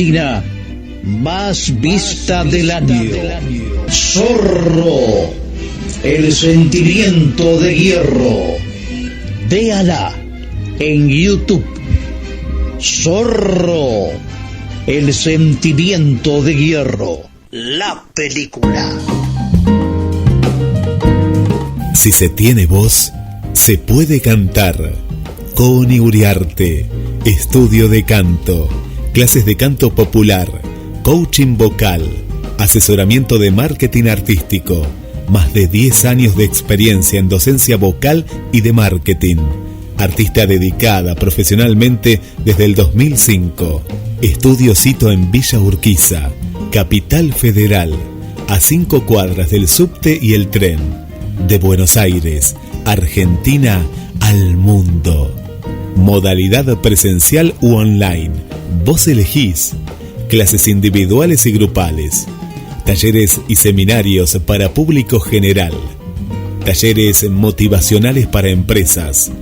Argentina más vista del año. Zorro, el sentimiento de hierro. Véala en YouTube. Zorro, el sentimiento de hierro. La película. Si se tiene voz, se puede cantar. Connie Uriarte, estudio de canto, clases de canto popular, coaching vocal, asesoramiento de marketing artístico, más de 10 años de experiencia en docencia vocal y de marketing. Artista dedicada profesionalmente desde el 2005. Estudio Cito en Villa Urquiza, Capital Federal, a 5 cuadras del subte y el tren. De Buenos Aires, Argentina, al mundo. Modalidad presencial u online. Vos elegís. Clases individuales y grupales. Talleres y seminarios para público general. Talleres motivacionales para empresas.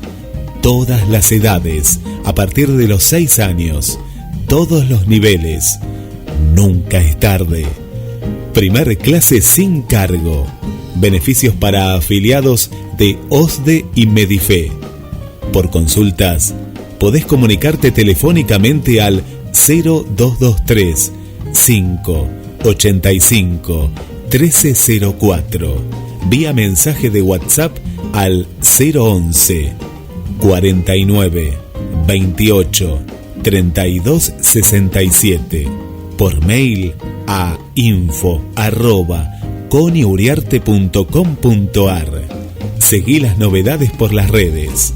Todas las edades, a partir de los 6 años. Todos los niveles. Nunca es tarde. Primer clase sin cargo. Beneficios para afiliados de OSDE y Medife. Por consultas, podés comunicarte telefónicamente al 0223 585 1304, vía mensaje de WhatsApp al 011 49 28 32 67, por mail a info@coniuriarte.com.ar. Seguí las novedades por las redes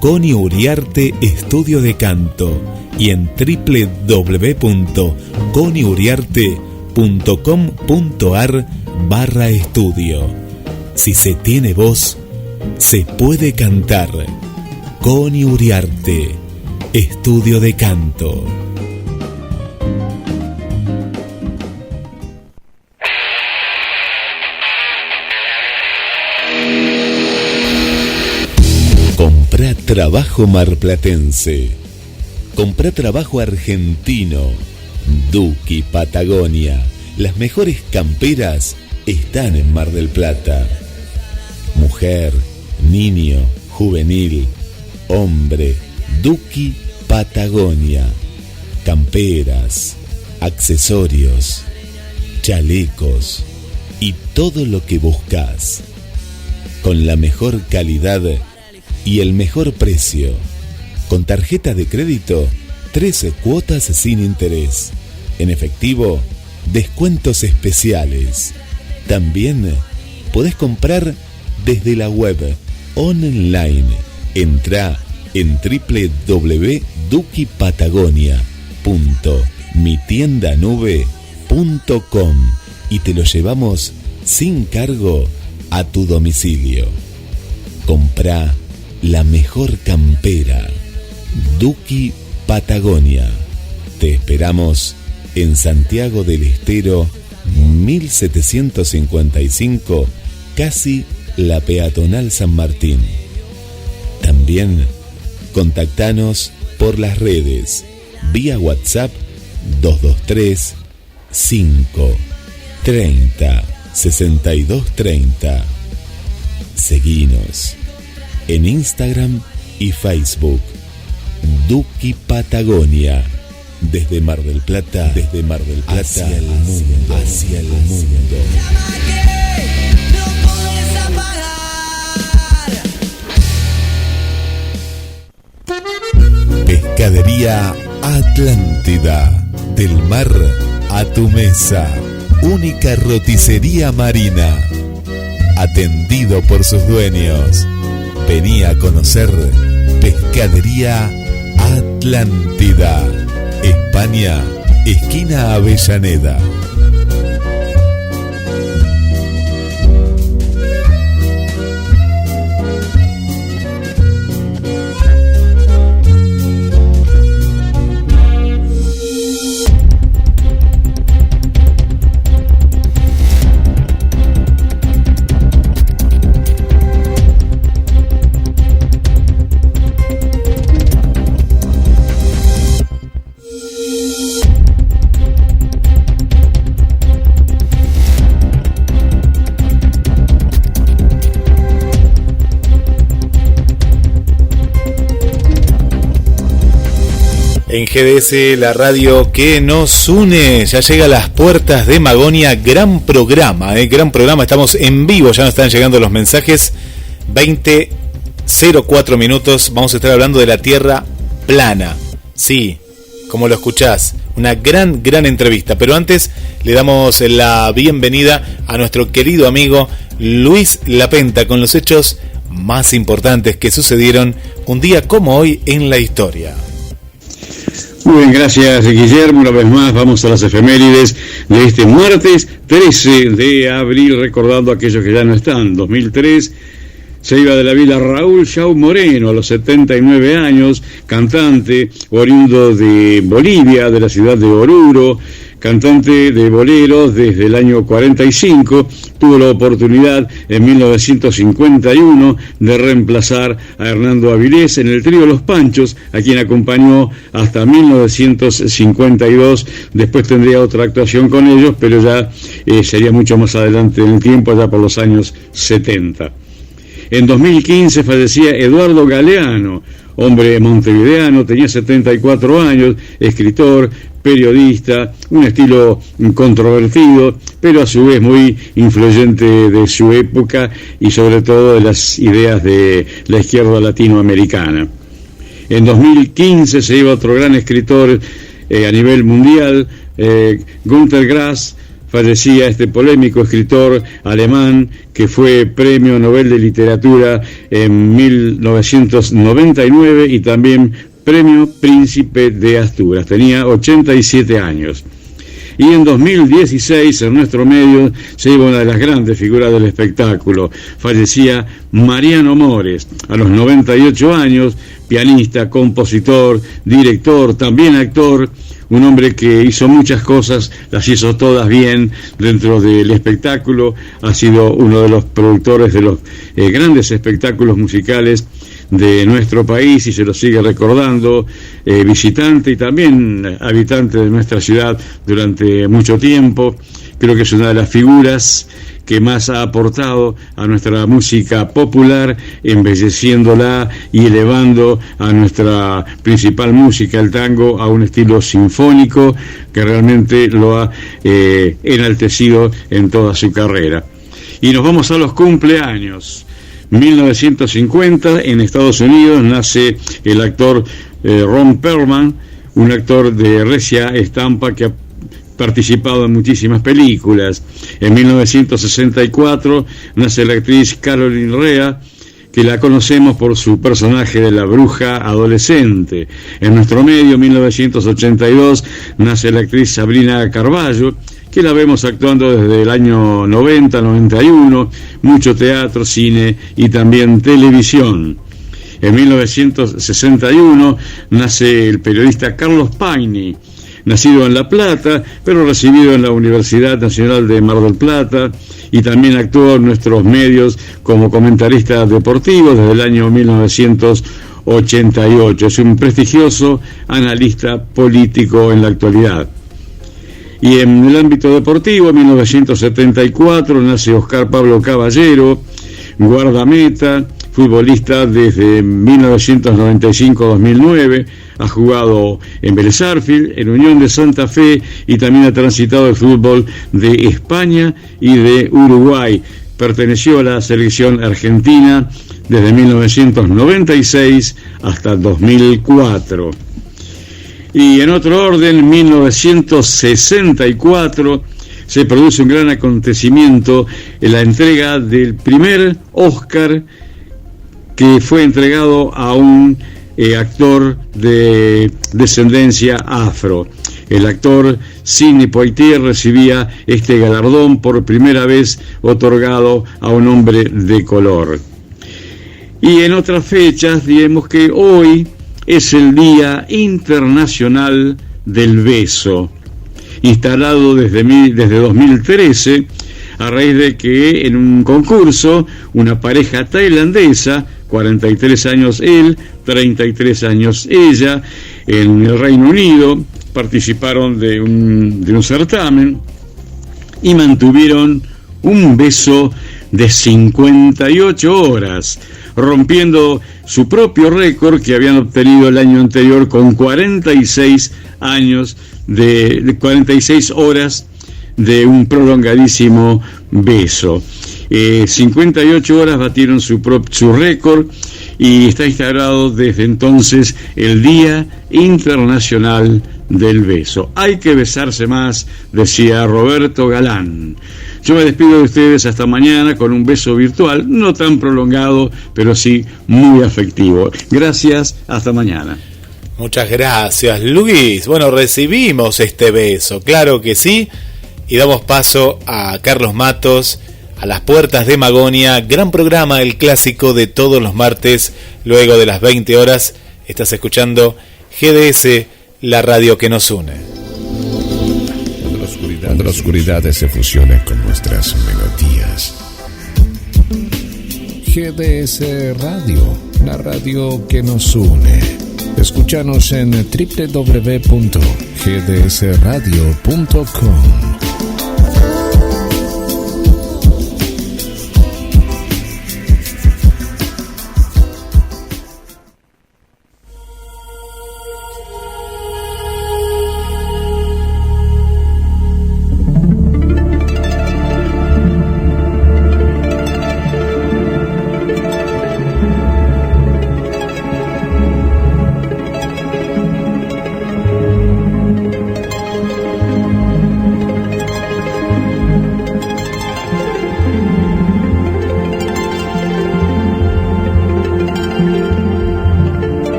@Connie Uriarte Estudio de Canto y en www.connieuriarte.com.ar/estudio. Si se tiene voz, se puede cantar. Connie Uriarte Estudio de Canto. Comprá trabajo marplatense. Comprá trabajo argentino. Duki Patagonia. Las mejores camperas están en Mar del Plata. Mujer, niño, juvenil, hombre. Duki Patagonia. Camperas, accesorios, chalecos y todo lo que buscas. Con la mejor calidad y el mejor precio. Con tarjeta de crédito, 13 cuotas sin interés. En efectivo, descuentos especiales. También podés comprar desde la web online. Entrá en www.dukipatagonia.mitiendanube.com y te lo llevamos sin cargo a tu domicilio. Comprá la mejor campera. Duki Patagonia. Te esperamos en Santiago del Estero 1755, casi la peatonal San Martín. También contactanos por las redes vía WhatsApp 223 530 6230. Seguinos en Instagram y Facebook. Duki Patagonia. Desde Mar del Plata, hacia el mundo, hacia el mundo. Pescadería Atlántida. Del mar a tu mesa. Única roticería marina. Atendido por sus dueños. Vení a conocer Pescadería Atlántida. España, esquina Avellaneda. En GDS, la radio que nos une, ya llega a las puertas de Magonia. Gran programa, estamos en vivo, ya nos están llegando los mensajes. 20:04 minutos, vamos a estar hablando de la Tierra plana. Sí, como lo escuchás, una gran entrevista. Pero antes le damos la bienvenida a nuestro querido amigo Luis Lapenta con los hechos más importantes que sucedieron un día como hoy en la historia. Muy bien, gracias Guillermo. Una vez más vamos a las efemérides de este martes 13 de abril, recordando a aquellos que ya no están. 2003 se iba de la vida Raúl Shaw Moreno a los 79 años, cantante oriundo de Bolivia, de la ciudad de Oruro, cantante de boleros desde el año 45, tuvo la oportunidad en 1951 de reemplazar a Hernando Avilés en el trío Los Panchos, a quien acompañó hasta 1952, después tendría otra actuación con ellos, pero ya sería mucho más adelante en el tiempo, ya por los años 70. En 2015 fallecía Eduardo Galeano, hombre montevideano, tenía 74 años, escritor, periodista, un estilo controvertido, pero a su vez muy influyente de su época y sobre todo de las ideas de la izquierda latinoamericana. En 2015 se iba otro gran escritor a nivel mundial, Günter Grass. Fallecía este polémico escritor alemán que fue Premio Nobel de Literatura en 1999 y también Premio Príncipe de Asturias. Tenía 87 años. Y en 2016, en nuestro medio, se iba una de las grandes figuras del espectáculo. Fallecía Mariano Mores, a los 98 años, pianista, compositor, director, también actor. Un hombre que hizo muchas cosas, las hizo todas bien dentro del espectáculo, ha sido uno de los productores de los grandes espectáculos musicales de nuestro país y se lo sigue recordando, visitante y también habitante de nuestra ciudad durante mucho tiempo. Creo que es una de las figuras que más ha aportado a nuestra música popular, embelleciéndola y elevando a nuestra principal música, el tango, a un estilo sinfónico que realmente lo ha enaltecido en toda su carrera. Y nos vamos a los cumpleaños. 1950, en Estados Unidos, nace el actor Ron Perlman, un actor de recia estampa que ha participado en muchísimas películas. En 1964 nace la actriz Caroline Rhea, que la conocemos por su personaje de la bruja adolescente. En nuestro medio, 1982, nace la actriz Sabrina Carballo, que la vemos actuando desde el año 90-91, mucho teatro, cine y también televisión. En 1961 nace el periodista Carlos Paine, nacido en La Plata, pero recibido en la Universidad Nacional de Mar del Plata, y también actuó en nuestros medios como comentarista deportivo desde el año 1988. Es un prestigioso analista político en la actualidad. Y en el ámbito deportivo, en 1974, nace Oscar Pablo Caballero, guardameta, futbolista desde 1995-2009, ha jugado en Vélez Sarsfield, en Unión de Santa Fe y también ha transitado el fútbol de España y de Uruguay. Perteneció a la selección argentina desde 1996 hasta 2004. Y en otro orden, en 1964 se produce un gran acontecimiento en la entrega del primer Oscar que fue entregado a un actor de descendencia afro. El actor Sidney Poitier recibía este galardón por primera vez otorgado a un hombre de color. Y en otras fechas, digamos que hoy es el Día Internacional del Beso, instalado desde 2013, a raíz de que en un concurso una pareja tailandesa, 43 años él, 33 años ella, en el Reino Unido, participaron de un certamen y mantuvieron un beso de 58 horas. rompiendo su propio récord que habían obtenido el año anterior con 46 horas de un prolongadísimo beso. 58 horas batieron su récord y está instaurado desde entonces el Día Internacional del Beso. Hay que besarse más, decía Roberto Galán. Yo me despido de ustedes hasta mañana con un beso virtual, no tan prolongado, pero sí muy afectivo. Gracias, hasta mañana. Muchas gracias, Luis. Bueno, recibimos este beso, claro que sí, y damos paso a Carlos Matos, a las puertas de Magonia, gran programa, el clásico de todos los martes, luego de las 20 horas, estás escuchando GDS, la radio que nos une. Cuando la oscuridad se fusiona con nuestras melodías. GDS Radio, la radio que nos une. Escúchanos en www.gdsradio.com.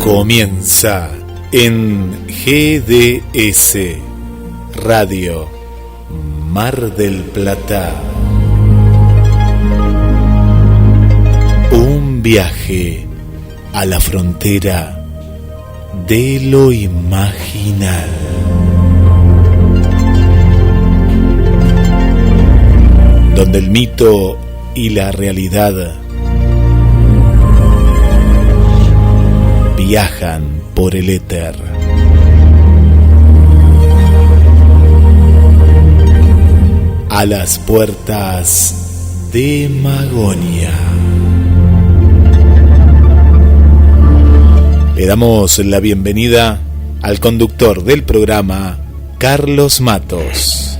Comienza en GDS Radio Mar del Plata un viaje a la frontera de lo imaginal. Donde el mito y la realidad viajan por el éter. A las puertas de Magonia. Le damos la bienvenida al conductor del programa, Carlos Matos.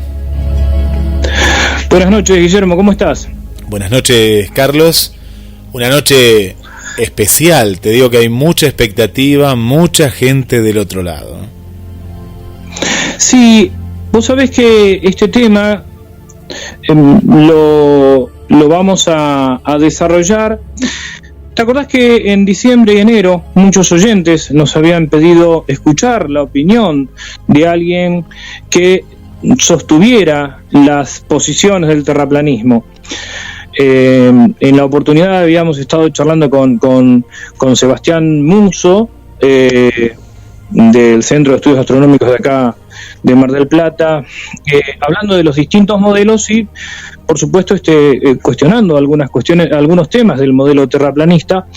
Buenas noches, Guillermo, ¿cómo estás? Buenas noches, Carlos. Una noche especial, te digo que hay mucha expectativa, mucha gente del otro lado. Sí, vos sabés que este tema lo vamos a desarrollar. ¿Te acordás que en diciembre y enero muchos oyentes nos habían pedido escuchar la opinión de alguien que sostuviera las posiciones del terraplanismo? En la oportunidad habíamos estado charlando con Sebastián Muso, del Centro de Estudios Astronómicos de acá de Mar del Plata, hablando de los distintos modelos y, por supuesto, cuestionando algunos temas del modelo terraplanista,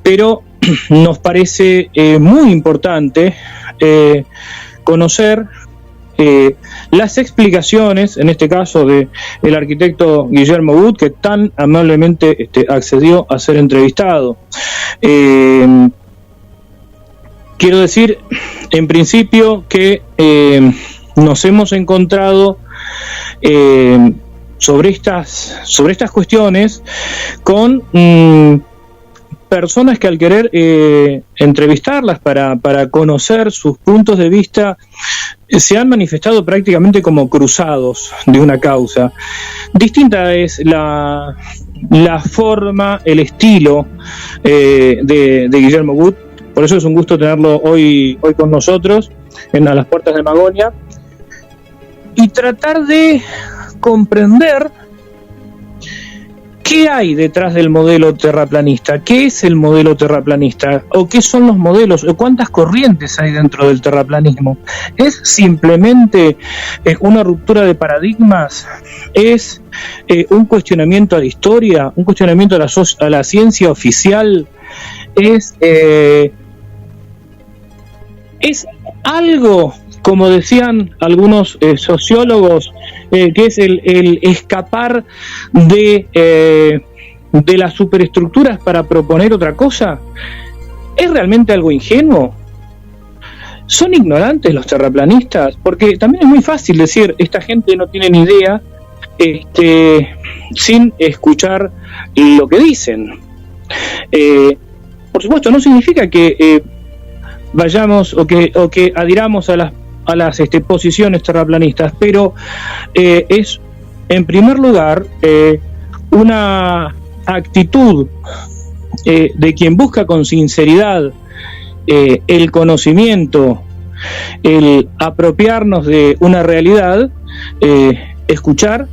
pero nos parece muy importante conocer las explicaciones, en este caso del arquitecto Guillermo Wood, que tan amablemente accedió a ser entrevistado. Quiero decir, en principio, que nos hemos encontrado sobre estas cuestiones con personas que, al querer entrevistarlas para conocer sus puntos de vista, se han manifestado prácticamente como cruzados de una causa. Distinta es la forma, el estilo de Guillermo Wood. Por eso es un gusto tenerlo hoy con nosotros a las puertas de Magonia y tratar de comprender qué ¿Qué hay detrás del modelo terraplanista? ¿Qué es el modelo terraplanista? ¿O qué son los modelos? ¿O cuántas corrientes hay dentro del terraplanismo? ¿Es simplemente una ruptura de paradigmas? ¿Es un cuestionamiento a la historia? ¿Un cuestionamiento a la ciencia oficial? ¿Es algo, como decían algunos sociólogos, que es el escapar de las superestructuras para proponer otra cosa? ¿Es realmente algo ingenuo? ¿Son ignorantes los terraplanistas? Porque también es muy fácil decir, esta gente no tiene ni idea, sin escuchar lo que dicen. Por supuesto, no significa que vayamos o que adhiramos a las posiciones terraplanistas, pero es en primer lugar una actitud de quien busca con sinceridad el conocimiento, el apropiarnos de una realidad, escuchar,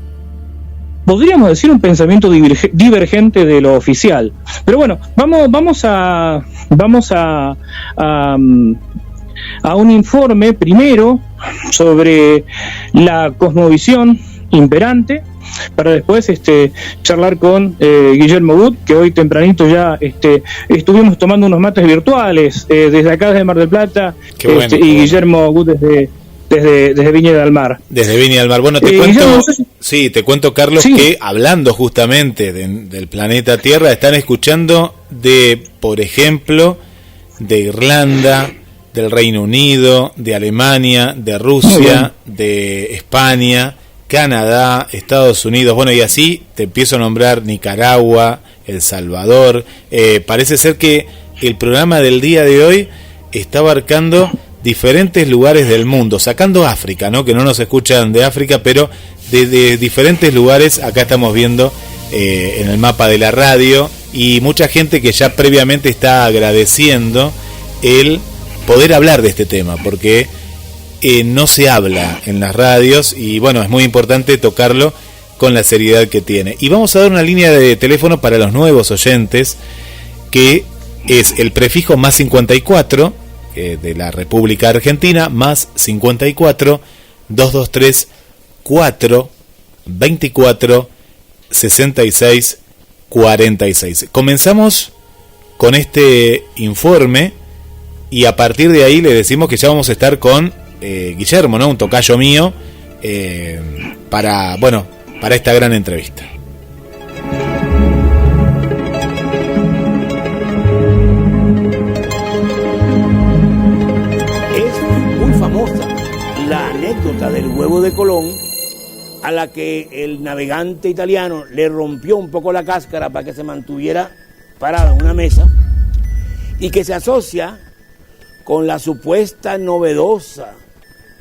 podríamos decir, un pensamiento divergente de lo oficial. Pero bueno, vamos a un informe primero sobre la cosmovisión imperante, para después charlar con Guillermo Gut, que hoy tempranito ya estuvimos tomando unos mates virtuales desde acá, desde Mar del Plata. Bueno, y Guillermo Gut desde Viña del Mar. Desde Viña del Mar. Bueno, te cuento, te cuento, Carlos, que hablando justamente del planeta Tierra, están escuchando por ejemplo, de Irlanda, del Reino Unido, de Alemania, de Rusia, de España, Canadá, Estados Unidos, bueno, y así te empiezo a nombrar Nicaragua, El Salvador. Parece ser que el programa del día de hoy está abarcando diferentes lugares del mundo, sacando África, ¿no? Que no nos escuchan de África, pero de diferentes lugares. Acá estamos viendo en el mapa de la radio, y mucha gente que ya previamente está agradeciendo el poder hablar de este tema, porque no se habla en las radios, y bueno, es muy importante tocarlo con la seriedad que tiene. Y vamos a dar una línea de teléfono para los nuevos oyentes, que es el prefijo más 54 de la República Argentina, más 54 223 4 24 66 46. Comenzamos con este informe, y a partir de ahí le decimos que ya vamos a estar con Guillermo, ¿no? Un tocayo mío, para esta gran entrevista. Es muy famosa la anécdota del huevo de Colón, a la que el navegante italiano le rompió un poco la cáscara para que se mantuviera parado en una mesa, y que se asocia con la supuesta novedosa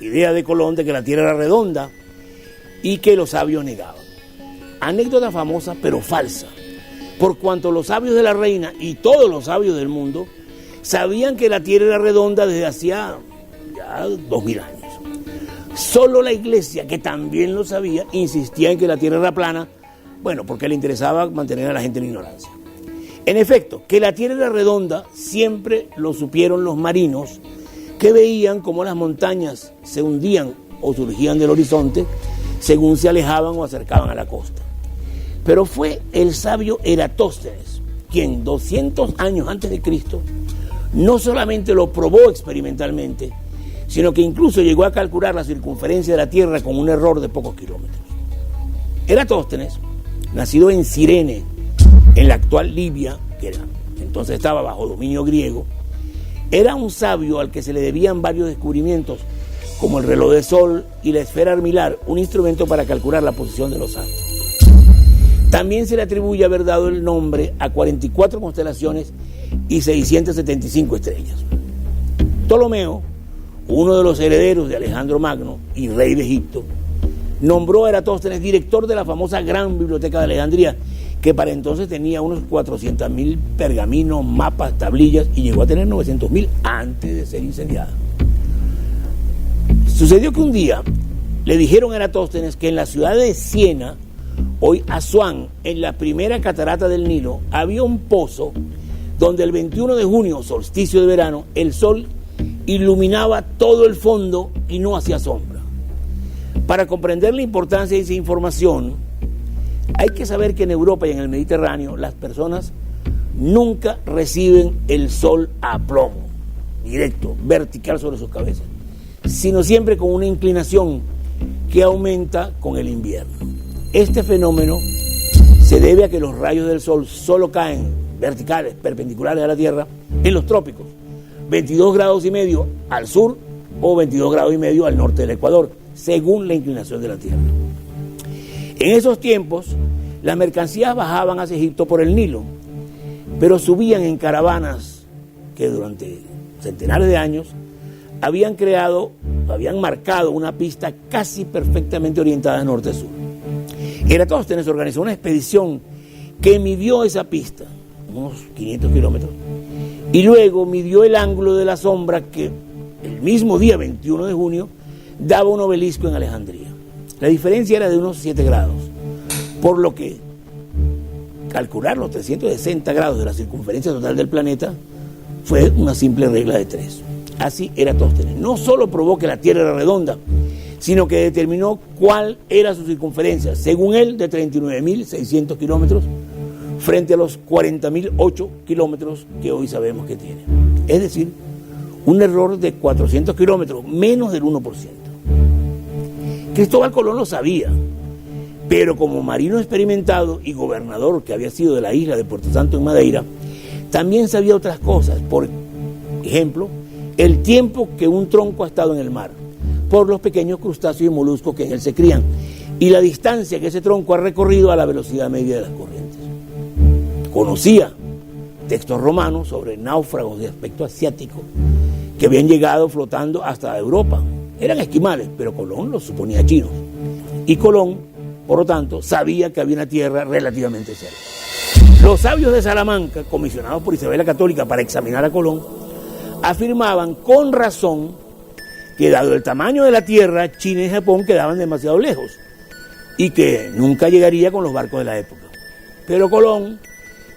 idea de Colón de que la Tierra era redonda y que los sabios negaban. Anécdota famosa pero falsa, por cuanto los sabios de la reina y todos los sabios del mundo sabían que la Tierra era redonda desde hacía ya 2000 años. Solo la Iglesia, que también lo sabía, insistía en que la Tierra era plana, bueno, porque le interesaba mantener a la gente en ignorancia. En efecto, que la Tierra era redonda siempre lo supieron los marinos, que veían cómo las montañas se hundían o surgían del horizonte según se alejaban o acercaban a la costa. Pero fue el sabio Eratóstenes quien 200 años antes de Cristo no solamente lo probó experimentalmente, sino que incluso llegó a calcular la circunferencia de la Tierra con un error de pocos kilómetros. Eratóstenes, nacido en Cirene, en la actual Libia, que entonces estaba bajo dominio griego, era un sabio al que se le debían varios descubrimientos, como el reloj de sol y la esfera armilar, un instrumento para calcular la posición de los astros. También se le atribuye haber dado el nombre a 44 constelaciones y 675 estrellas. Ptolomeo, uno de los herederos de Alejandro Magno y rey de Egipto, nombró a Eratóstenes director de la famosa Gran Biblioteca de Alejandría, que para entonces tenía unos 400.000 pergaminos, mapas, tablillas, y llegó a tener 900.000 antes de ser incendiada. Sucedió que un día le dijeron a Eratóstenes que en la ciudad de Siena hoy Asuán, en la primera catarata del Nilo, había un pozo donde el 21 de junio, solsticio de verano, el sol iluminaba todo el fondo y no hacía sombra. Para comprender la importancia de esa información, hay que saber que en Europa y en el Mediterráneo las personas nunca reciben el sol a plomo, directo, vertical sobre sus cabezas, sino siempre con una inclinación que aumenta con el invierno. Este fenómeno se debe a que los rayos del sol solo caen verticales, perpendiculares a la Tierra, en los trópicos, 22 grados y medio al sur o 22 grados y medio al norte del Ecuador, según la inclinación de la Tierra. En esos tiempos, las mercancías bajaban hacia Egipto por el Nilo, pero subían en caravanas que durante centenares de años habían marcado una pista casi perfectamente orientada norte-sur. Eratóstenes organizó una expedición que midió esa pista, unos 500 kilómetros, y luego midió el ángulo de la sombra que el mismo día, 21 de junio, daba un obelisco en Alejandría. La diferencia era de unos 7 grados, por lo que calcular los 360 grados de la circunferencia total del planeta fue una simple regla de 3. Así Eratóstenes no solo probó que la Tierra era redonda, sino que determinó cuál era su circunferencia, según él, de 39.600 kilómetros, frente a los 40.008 kilómetros que hoy sabemos que tiene. Es decir, un error de 400 kilómetros, menos del 1%. Cristóbal Colón lo sabía, pero como marino experimentado y gobernador que había sido de la isla de Puerto Santo en Madeira, también sabía otras cosas. Por ejemplo, el tiempo que un tronco ha estado en el mar, por los pequeños crustáceos y moluscos que en él se crían, y la distancia que ese tronco ha recorrido a la velocidad media de las corrientes. Conocía textos romanos sobre náufragos de aspecto asiático que habían llegado flotando hasta Europa. Eran esquimales, pero Colón los suponía chinos. Y Colón, por lo tanto, sabía que había una tierra relativamente cerca. Los sabios de Salamanca, comisionados por Isabel la Católica para examinar a Colón, afirmaban con razón que dado el tamaño de la tierra, China y Japón quedaban demasiado lejos y que nunca llegaría con los barcos de la época. Pero Colón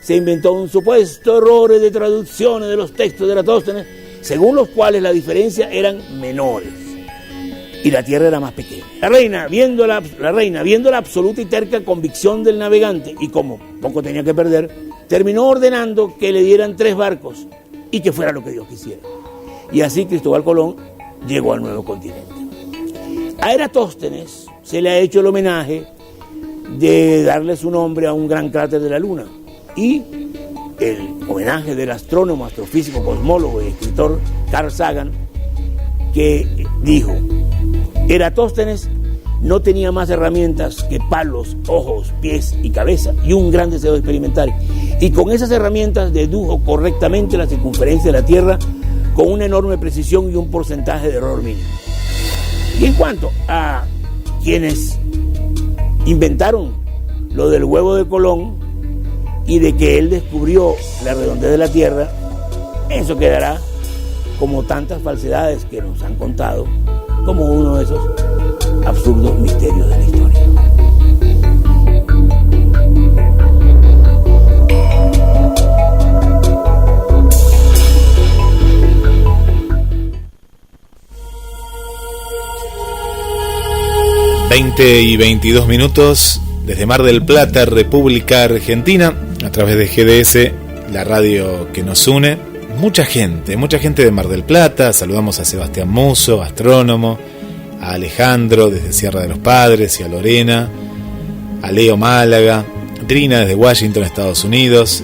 se inventó un supuesto error de traducciones de los textos de Eratóstenes, según los cuales la diferencia eran menores y la tierra era más pequeña. La reina, viendo la absoluta y terca convicción del navegante y como poco tenía que perder, terminó ordenando que le dieran 3 barcos y que fuera lo que Dios quisiera. Y así Cristóbal Colón llegó al nuevo continente. A Eratóstenes se le ha hecho el homenaje de darle su nombre a un gran cráter de la Luna y el homenaje del astrónomo, astrofísico, cosmólogo y escritor Carl Sagan, que dijo: Eratóstenes no tenía más herramientas que palos, ojos, pies y cabeza y un gran deseo de experimentar, y con esas herramientas dedujo correctamente la circunferencia de la Tierra con una enorme precisión y un porcentaje de error mínimo. Y en cuanto a quienes inventaron lo del huevo de Colón y de que él descubrió la redondez de la Tierra, eso quedará, como tantas falsedades que nos han contado, como uno de esos absurdos misterios de la historia. y 22 minutos desde Mar del Plata, República Argentina, a través de GDS, la radio que nos une. Mucha gente de Mar del Plata. Saludamos a Sebastián Muso, astrónomo, a Alejandro desde Sierra de los Padres y a Lorena, a Leo Málaga, Drina desde Washington, Estados Unidos,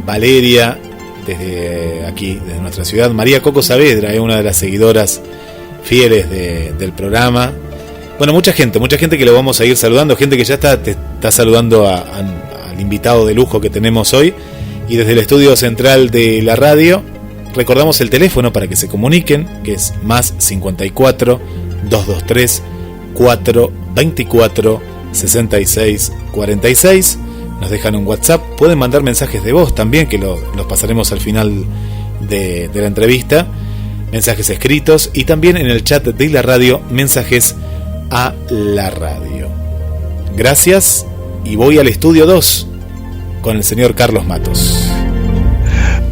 Valeria desde aquí, desde nuestra ciudad, María Coco Saavedra, una de las seguidoras fieles del programa. Bueno, mucha gente que lo vamos a ir saludando, gente que ya te está saludando al invitado de lujo que tenemos hoy. Y desde el estudio central de la radio, recordamos el teléfono para que se comuniquen, que es más 54 223 424 66 46. Nos dejan un WhatsApp, pueden mandar mensajes de voz también, que los pasaremos al final de la entrevista, mensajes escritos, y también en el chat de la radio, mensajes a la radio. Gracias y voy al estudio 2 con el señor Carlos Matos.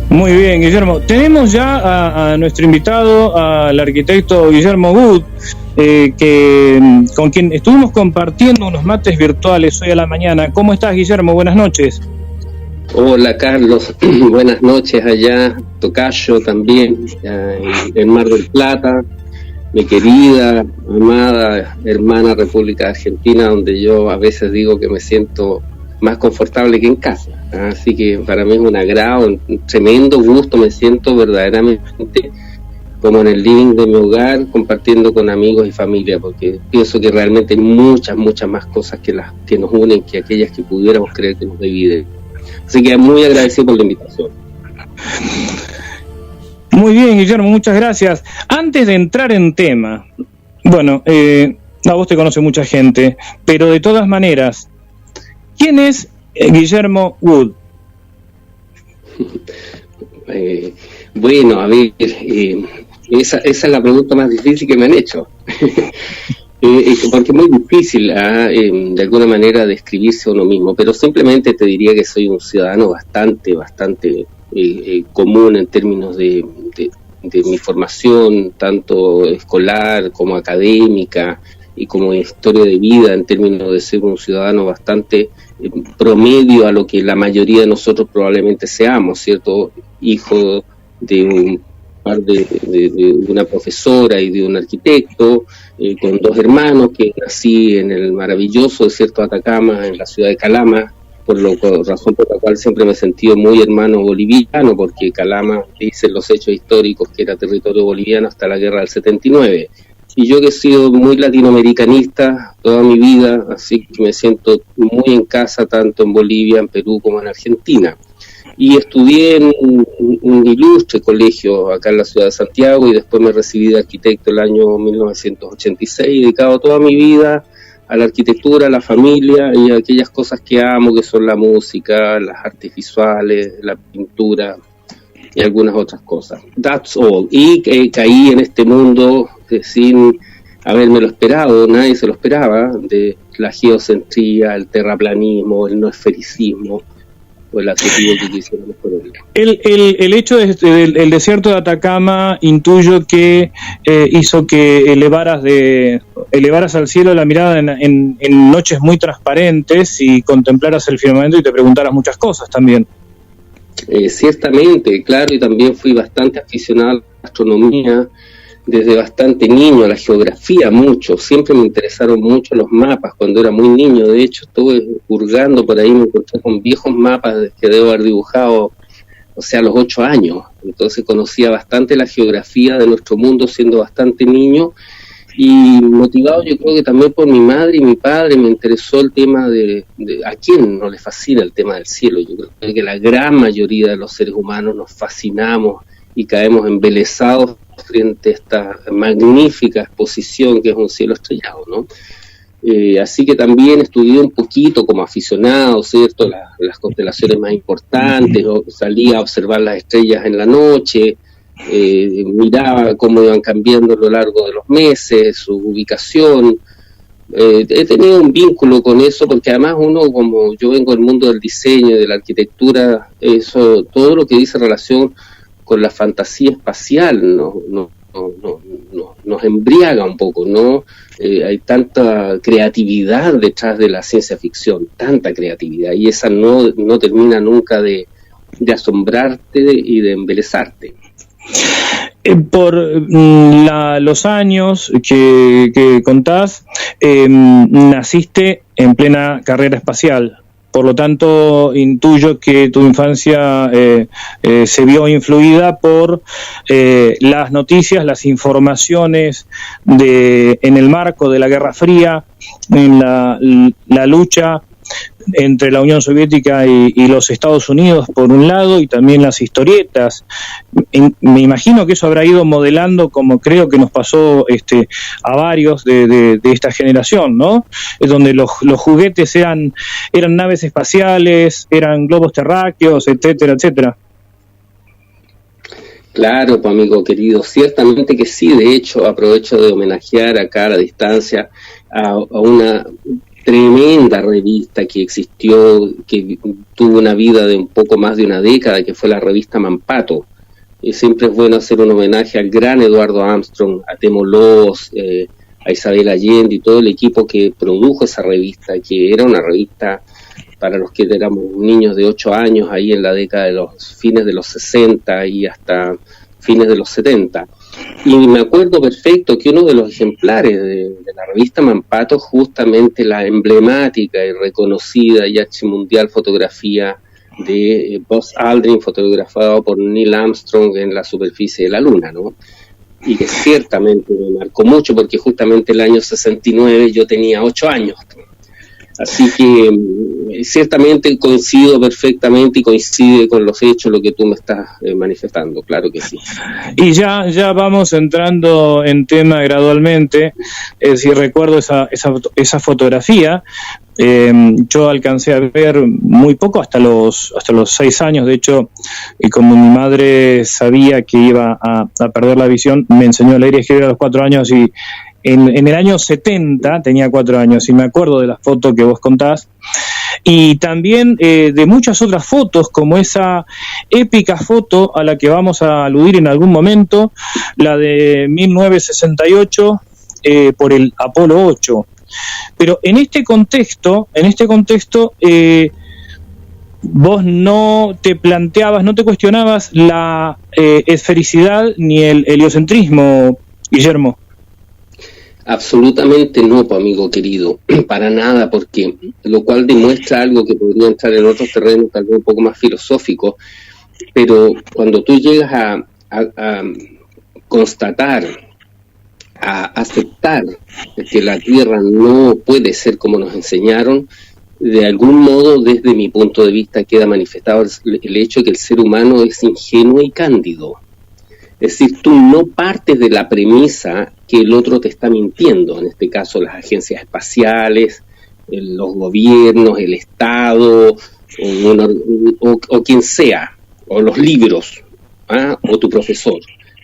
Muy bien, Guillermo. Tenemos ya a nuestro invitado, al arquitecto Guillermo Wood, con quien estuvimos compartiendo unos mates virtuales hoy a la mañana. ¿Cómo estás, Guillermo? Buenas noches. Hola, Carlos. Buenas noches allá, tocayo también, en Mar del Plata, mi querida, amada, hermana República Argentina, donde yo a veces digo que me siento más confortable que en casa. Así que para mí es un agrado, un tremendo gusto, me siento verdaderamente como en el living de mi hogar, compartiendo con amigos y familia, porque pienso que realmente hay muchas más cosas que las que nos unen que aquellas que pudiéramos creer que nos dividen. Así que muy agradecido por la invitación. Muy bien, Guillermo, muchas gracias. Antes de entrar en tema, bueno, a vos te conoce mucha gente, pero de todas maneras, ¿quién es Guillermo Wood? Bueno, a ver, esa es la pregunta más difícil que me han hecho. Porque es muy difícil de alguna manera describirse a uno mismo, pero simplemente te diría que soy un ciudadano bastante común en términos de mi formación, tanto escolar como académica y como historia de vida, en términos de ser un ciudadano bastante promedio a lo que la mayoría de nosotros probablemente seamos, ¿cierto? Hijo de un par de una profesora y de un arquitecto, con 2 hermanos, que nací en el maravilloso desierto de Atacama, en la ciudad de Calama, razón por la cual siempre me he sentido muy hermano boliviano, porque Calama, dicen los hechos históricos, que era territorio boliviano hasta la guerra del 79. Y yo que he sido muy latinoamericanista toda mi vida, así que me siento muy en casa tanto en Bolivia, en Perú como en Argentina. Y estudié en un ilustre colegio acá en la ciudad de Santiago y después me recibí de arquitecto el año 1986, dedicado toda mi vida a la arquitectura, a la familia y a aquellas cosas que amo, que son la música, las artes visuales, la pintura y algunas otras cosas. That's all. Y caí en este mundo sin habérmelo esperado, nadie se lo esperaba, de la geocentría, el terraplanismo, el no esfericismo, o el adjetivo que quisiéramos ponerle. El hecho del desierto de Atacama, intuyo que hizo que elevaras al cielo la mirada en noches muy transparentes y contemplaras el firmamento y te preguntaras muchas cosas también. Ciertamente, claro, y también fui bastante aficionado a la astronomía desde bastante niño, a la geografía mucho, siempre me interesaron mucho los mapas cuando era muy niño. De hecho estuve hurgando por ahí, me encontré con viejos mapas que debo haber dibujado, o sea, a los 8 años, entonces conocía bastante la geografía de nuestro mundo siendo bastante niño, y motivado yo creo que también por mi madre y mi padre me interesó el tema de a quién no le fascina el tema del cielo. Yo creo que la gran mayoría de los seres humanos nos fascinamos y caemos embelesados frente a esta magnífica exposición que es un cielo estrellado, ¿no? Así que también estudié un poquito como aficionado, ¿cierto? Las constelaciones más importantes, salía a observar las estrellas en la noche, miraba cómo iban cambiando a lo largo de los meses, su ubicación. He tenido un vínculo con eso porque además uno, como yo vengo del mundo del diseño y de la arquitectura, eso, todo lo que dice relación con la fantasía espacial nos embriaga un poco, ¿no? Hay tanta creatividad detrás de la ciencia ficción, tanta creatividad, y esa no termina nunca de asombrarte y de embelezarte. Por los años que contás, naciste en plena carrera espacial. Por lo tanto, intuyo que tu infancia se vio influida por las noticias, las informaciones en el marco de la Guerra Fría, en la lucha entre la Unión Soviética y los Estados Unidos por un lado, y también las historietas. Me imagino que eso habrá ido modelando, como creo que nos pasó a varios de esta generación, ¿no? Es donde los juguetes eran naves espaciales, eran globos terráqueos, etcétera, etcétera. Claro, pues, amigo querido, ciertamente que sí. De hecho, aprovecho de homenajear acá a la distancia a una tremenda revista que existió, que tuvo una vida de un poco más de una década, que fue la revista Mampato. Siempre es bueno hacer un homenaje al gran Eduardo Armstrong, a Temo Lobos, a Isabel Allende y todo el equipo que produjo esa revista, que era una revista para los que éramos niños de 8 años, ahí en la década de los fines de los 60 y hasta fines de los 70. Y me acuerdo perfecto que uno de los ejemplares de la revista Mampato, justamente la emblemática y reconocida y archimundial fotografía de Buzz Aldrin, fotografado por Neil Armstrong en la superficie de la Luna, ¿no? Y que ciertamente me marcó mucho, porque justamente el año 69 yo tenía 8 años. Así que ciertamente coincido perfectamente y coincide con los hechos lo que tú me estás manifestando, claro que sí. Y ya vamos entrando en tema gradualmente. Si recuerdo esa fotografía, yo alcancé a ver muy poco, hasta los 6 años. De hecho, y como mi madre sabía que iba a perder la visión, me enseñó a leer y escribir a los 4 años, y en el año 70 tenía 4 años, y me acuerdo de la foto que vos contás, y también de muchas otras fotos, como esa épica foto a la que vamos a aludir en algún momento, la de 1968 por el Apolo 8. Pero en este contexto, vos no te planteabas, no te cuestionabas la esfericidad ni el heliocentrismo, Guillermo. Absolutamente no, amigo querido, para nada, porque lo cual demuestra algo que podría entrar en otros terrenos tal vez un poco más filosóficos, pero cuando tú llegas a constatar, a aceptar que la Tierra no puede ser como nos enseñaron, de algún modo, desde mi punto de vista, queda manifestado el hecho de que el ser humano es ingenuo y cándido. Es decir, tú no partes de la premisa que el otro te está mintiendo, en este caso las agencias espaciales, los gobiernos, el Estado, o quien sea, o los libros, o tu profesor.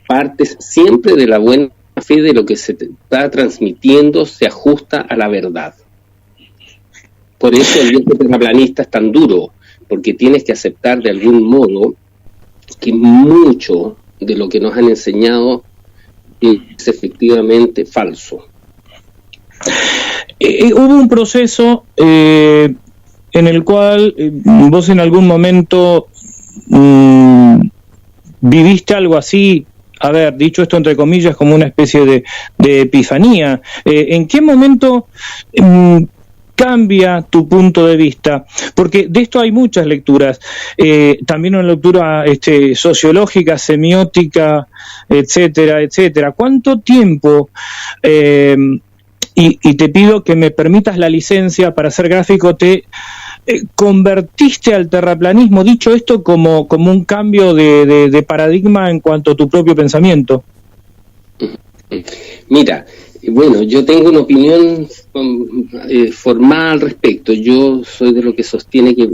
Partes siempre de la buena fe de lo que se te está transmitiendo se ajusta a la verdad. Por eso el viaje terraplanista es tan duro, porque tienes que aceptar de algún modo que mucho de lo que nos han enseñado es efectivamente falso. Hubo un proceso en el cual vos en algún momento viviste algo así, a ver, dicho esto entre comillas, como una especie de epifanía. ¿En qué momento cambia tu punto de vista? Porque de esto hay muchas lecturas, también una lectura sociológica, semiótica, etcétera, etcétera. ¿Cuánto tiempo, y te pido que me permitas la licencia para ser gráfico, te convertiste al terraplanismo, dicho esto, como un cambio de paradigma en cuanto a tu propio pensamiento? Mira, bueno, yo tengo una opinión formal al respecto. Yo soy de lo que sostiene que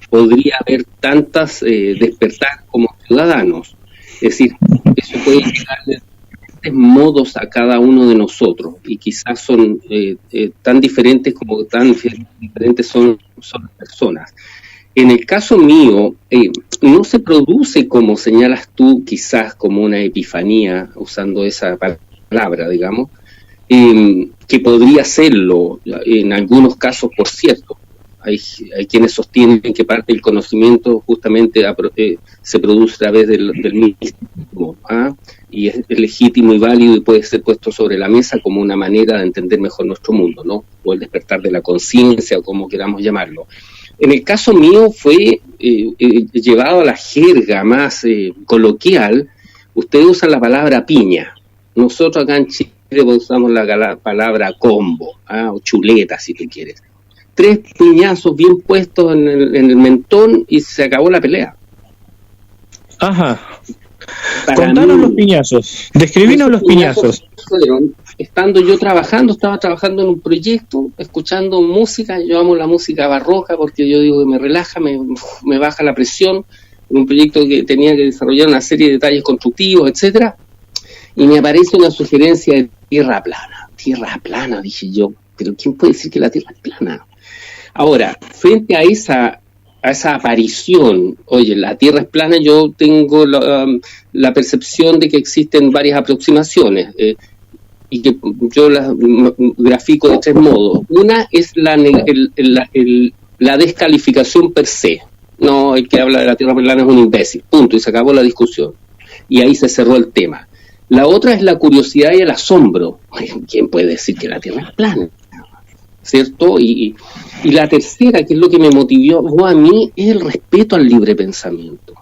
podría haber tantas despertar como ciudadanos. Es decir, eso puede llegar de diferentes modos a cada uno de nosotros, y quizás son tan diferentes como tan diferentes son las personas. En el caso mío, no se produce, como señalas tú, quizás como una epifanía, usando esa palabra, digamos, que podría serlo en algunos casos, por cierto. Hay quienes sostienen que parte del conocimiento justamente se produce a través del mismo, y es legítimo y válido y puede ser puesto sobre la mesa como una manera de entender mejor nuestro mundo, ¿no? O el despertar de la conciencia, o como queramos llamarlo. En el caso mío fue llevado a la jerga más coloquial. Ustedes usan la palabra piña. Nosotros acá en Chile usamos la palabra combo, o chuleta, si tú quieres. 3 piñazos bien puestos en el mentón y se acabó la pelea. Ajá. Contanos los piñazos, describinos los piñazos. Fueron, estando yo estaba trabajando en un proyecto, escuchando música. Yo amo la música barroca porque yo digo que me relaja, me baja la presión. En un proyecto que tenía que desarrollar una serie de detalles constructivos, etcétera, y me aparece una sugerencia de tierra plana, dije yo. pero ¿quién puede decir que la Tierra es plana? Ahora, frente a esa aparición, oye, la Tierra es plana, yo tengo la percepción de que existen varias aproximaciones, y que yo las grafico de tres modos. Una es la descalificación per se. No, el que habla de la Tierra plana es un imbécil, punto, y se acabó la discusión. Y ahí se cerró el tema. La otra es la curiosidad y el asombro. ¿Quién puede decir que la Tierra es plana? ¿Cierto? Y la tercera, que es lo que me motivó a mí, es el respeto al libre pensamiento.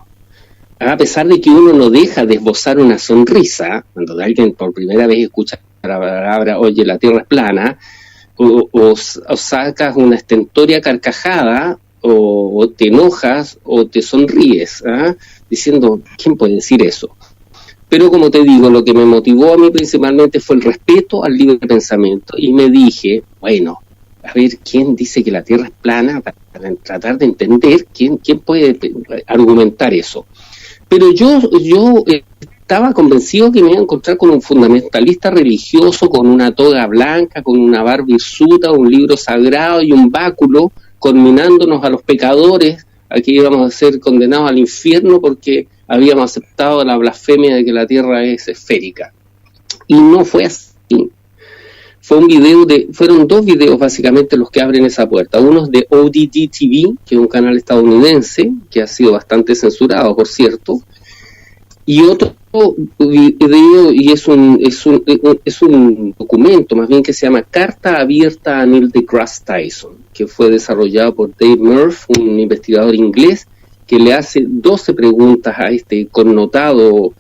A pesar de que uno no deja de esbozar una sonrisa, cuando alguien por primera vez escucha la palabra, oye, la Tierra es plana, o sacas una estentoria carcajada, o te enojas, o te sonríes, diciendo, ¿quién puede decir eso? Pero como te digo, lo que me motivó a mí principalmente fue el respeto al libre pensamiento, y me dije, bueno, a ver, ¿quién dice que la Tierra es plana? Para tratar de entender quién puede argumentar eso. Pero yo estaba convencido que me iba a encontrar con un fundamentalista religioso, con una toga blanca, con una barba hirsuta, un libro sagrado y un báculo, conminándonos a los pecadores, a que íbamos a ser condenados al infierno porque habíamos aceptado la blasfemia de que la Tierra es esférica. Y no fue así. Fueron dos videos básicamente los que abren esa puerta. Uno es de ODD TV, que es un canal estadounidense, que ha sido bastante censurado, por cierto, y otro video, y es un documento más bien que se llama Carta Abierta a Neil deGrasse Tyson, que fue desarrollado por Dave Murphy, un investigador inglés, que le hace 12 preguntas a este connotado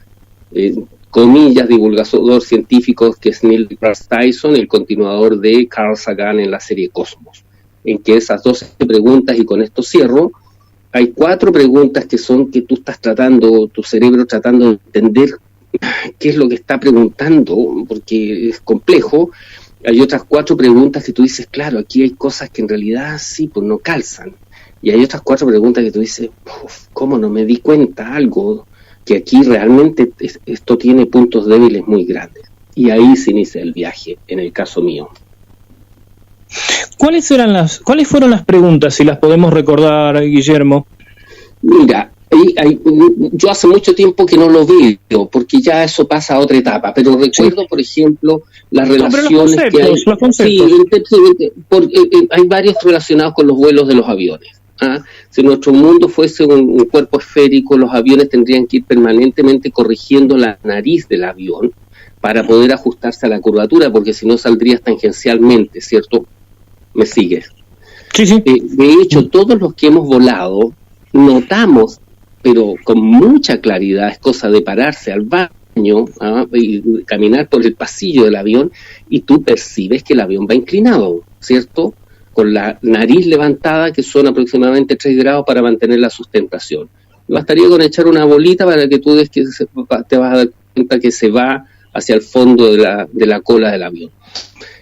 comillas, divulgador científico que es Neil deGrasse Tyson, el continuador de Carl Sagan en la serie Cosmos, en que esas 12 preguntas, y con esto cierro, hay 4 preguntas que son que tú estás tratando, tu cerebro tratando de entender qué es lo que está preguntando, porque es complejo. Hay otras 4 preguntas que tú dices, claro, aquí hay cosas que en realidad sí, pues no calzan. Y hay otras 4 preguntas que tú dices, ¿cómo no me di cuenta algo? Que aquí realmente esto tiene puntos débiles muy grandes. Y ahí se inicia el viaje, en el caso mío. ¿Cuáles fueron las preguntas, si las podemos recordar, Guillermo? Mira, yo hace mucho tiempo que no lo veo, porque ya eso pasa a otra etapa, pero recuerdo, por ejemplo, las relaciones que hay. Los conceptos. Sí, hay varios relacionados con los vuelos de los aviones. Si nuestro mundo fuese un cuerpo esférico, los aviones tendrían que ir permanentemente corrigiendo la nariz del avión para poder ajustarse a la curvatura, porque si no saldrías tangencialmente, ¿cierto? ¿Me sigues? Sí, sí. De hecho, todos los que hemos volado notamos, pero con mucha claridad, es cosa de pararse al baño y caminar por el pasillo del avión, y tú percibes que el avión va inclinado, ¿cierto? Con la nariz levantada, que son aproximadamente 3 grados para mantener la sustentación. Bastaría con echar una bolita para que tú te vas a dar cuenta que se va hacia el fondo de la cola del avión.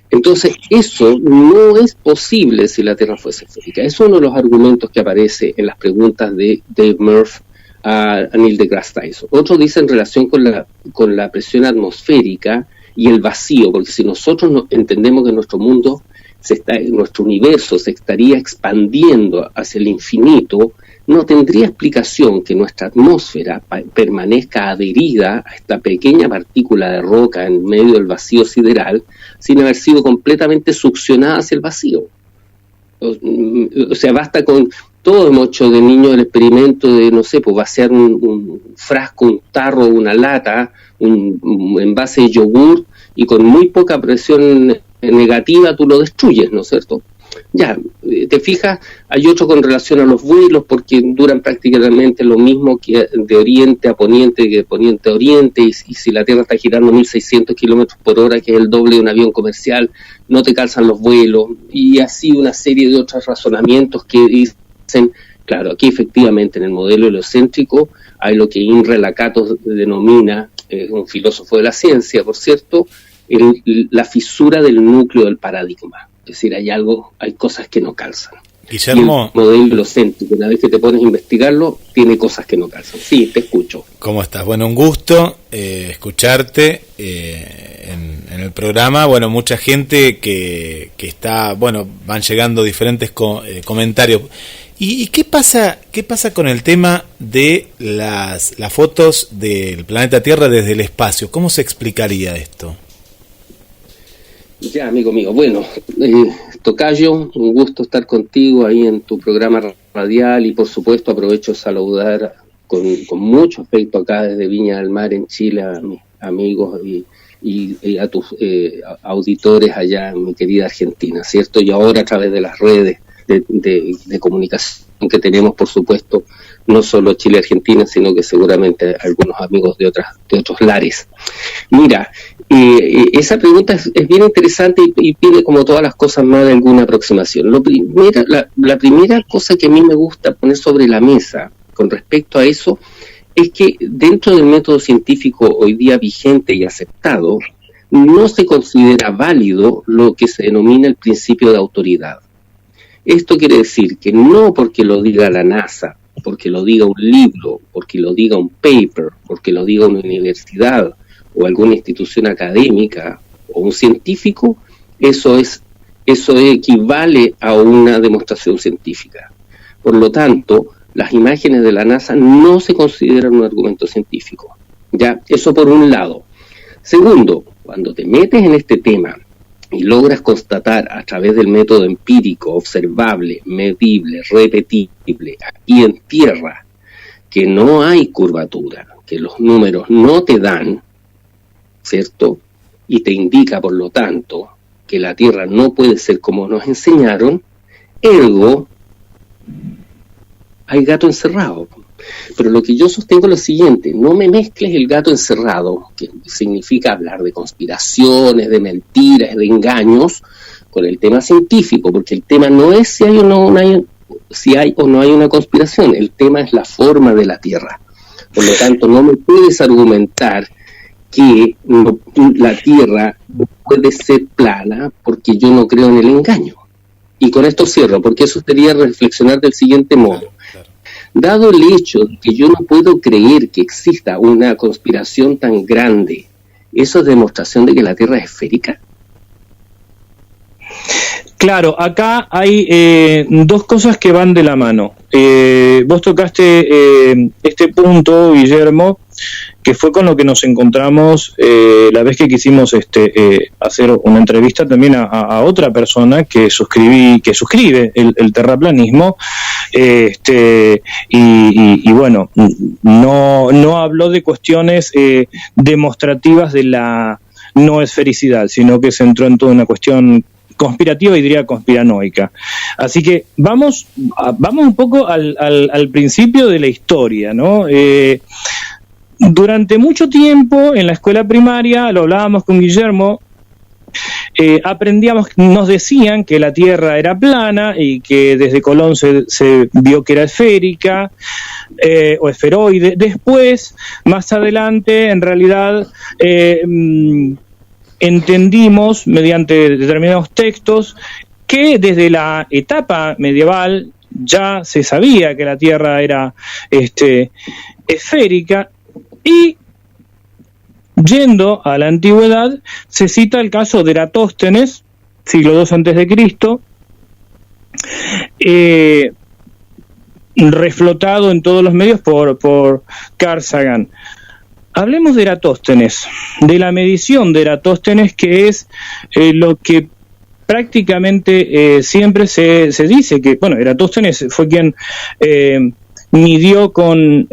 Entonces, eso no es posible si la Tierra fuese esférica. Es uno de los argumentos que aparece en las preguntas de Dave Murphy a Neil deGrasse Tyson. Otro dice en relación con la presión atmosférica y el vacío, porque si nosotros no entendemos que nuestro mundo, nuestro universo se estaría expandiendo hacia el infinito, no tendría explicación que nuestra atmósfera permanezca adherida a esta pequeña partícula de roca en medio del vacío sideral sin haber sido completamente succionada hacia el vacío. O sea, basta con... Todos hemos hecho de niños el experimento de, no sé, pues vaciar un frasco, un tarro, una lata, un envase de yogur, y con muy poca presión negativa tú lo destruyes, ¿no es cierto? Ya, te fijas, hay otro con relación a los vuelos, porque duran prácticamente lo mismo que de oriente a poniente, que de poniente a oriente, y si la Tierra está girando 1.600 kilómetros por hora, que es el doble de un avión comercial, no te calzan los vuelos, y así una serie de otros razonamientos que dicen, claro, aquí efectivamente en el modelo heliocéntrico hay lo que Imre Lakatos denomina, un filósofo de la ciencia, por cierto, la fisura del núcleo del paradigma. Es decir, hay cosas que no calzan. Guillermo, y el modelo heliocéntrico, una vez que te pones a investigarlo, tiene cosas que no calzan. Sí, te escucho. ¿Cómo estás? Bueno, un gusto escucharte en el programa, bueno, mucha gente que está, bueno, van llegando diferentes comentarios. ¿Y qué pasa con el tema de las fotos del planeta Tierra desde el espacio? ¿Cómo se explicaría esto? Ya, amigo mío, bueno, Tocayo, un gusto estar contigo ahí en tu programa radial, y por supuesto aprovecho a saludar con mucho afecto acá desde Viña del Mar en Chile a mis amigos y a tus auditores allá en mi querida Argentina, ¿cierto? Y ahora a través de las redes de comunicación que tenemos, por supuesto, no solo Chile y Argentina, sino que seguramente algunos amigos de otros lares. Mira, esa pregunta es bien interesante y pide, como todas las cosas, más de alguna aproximación. La primera cosa que a mí me gusta poner sobre la mesa con respecto a eso es que dentro del método científico hoy día vigente y aceptado, no se considera válido lo que se denomina el principio de autoridad. Esto quiere decir que no porque lo diga la NASA, porque lo diga un libro, porque lo diga un paper, porque lo diga una universidad o alguna institución académica o un científico, eso equivale a una demostración científica. Por lo tanto, las imágenes de la NASA no se consideran un argumento científico. Ya, eso por un lado. Segundo, cuando te metes en este tema y logras constatar a través del método empírico, observable, medible, repetible, aquí en Tierra, que no hay curvatura, que los números no te dan, ¿cierto? Y te indica, por lo tanto, que la Tierra no puede ser como nos enseñaron, ergo, hay gato encerrado. Pero lo que yo sostengo es lo siguiente: no me mezcles el gato encerrado, que significa hablar de conspiraciones, de mentiras, de engaños, con el tema científico, porque el tema no es si hay o no hay una conspiración, el tema es la forma de la Tierra. Por lo tanto, no me puedes argumentar que la Tierra puede ser plana porque yo no creo en el engaño. Y con esto cierro, porque eso sería reflexionar del siguiente modo. Dado el hecho de que yo no puedo creer que exista una conspiración tan grande, ¿eso es demostración de que la Tierra es esférica? Claro, acá hay dos cosas que van de la mano. Vos tocaste este punto, Guillermo, que fue con lo que nos encontramos la vez que quisimos hacer una entrevista también a otra persona que suscribe el terraplanismo, y bueno, no habló de cuestiones demostrativas de la no esfericidad, sino que se entró en toda una cuestión conspirativa y diría conspiranoica. Así que vamos un poco al principio de la historia, ¿no? Durante mucho tiempo en la escuela primaria, lo hablábamos con Guillermo, aprendíamos, nos decían que la Tierra era plana y que desde Colón se vio que era esférica o esferoide. Después, más adelante, en realidad entendimos mediante determinados textos que desde la etapa medieval ya se sabía que la Tierra era esférica, y yendo a la antigüedad se cita el caso de Eratóstenes, siglo II antes de Cristo, reflotado en todos los medios por Carl Sagan. Hablemos de Eratóstenes, de la medición de Eratóstenes, que es lo que prácticamente siempre se dice que, bueno, Eratóstenes fue quien midió con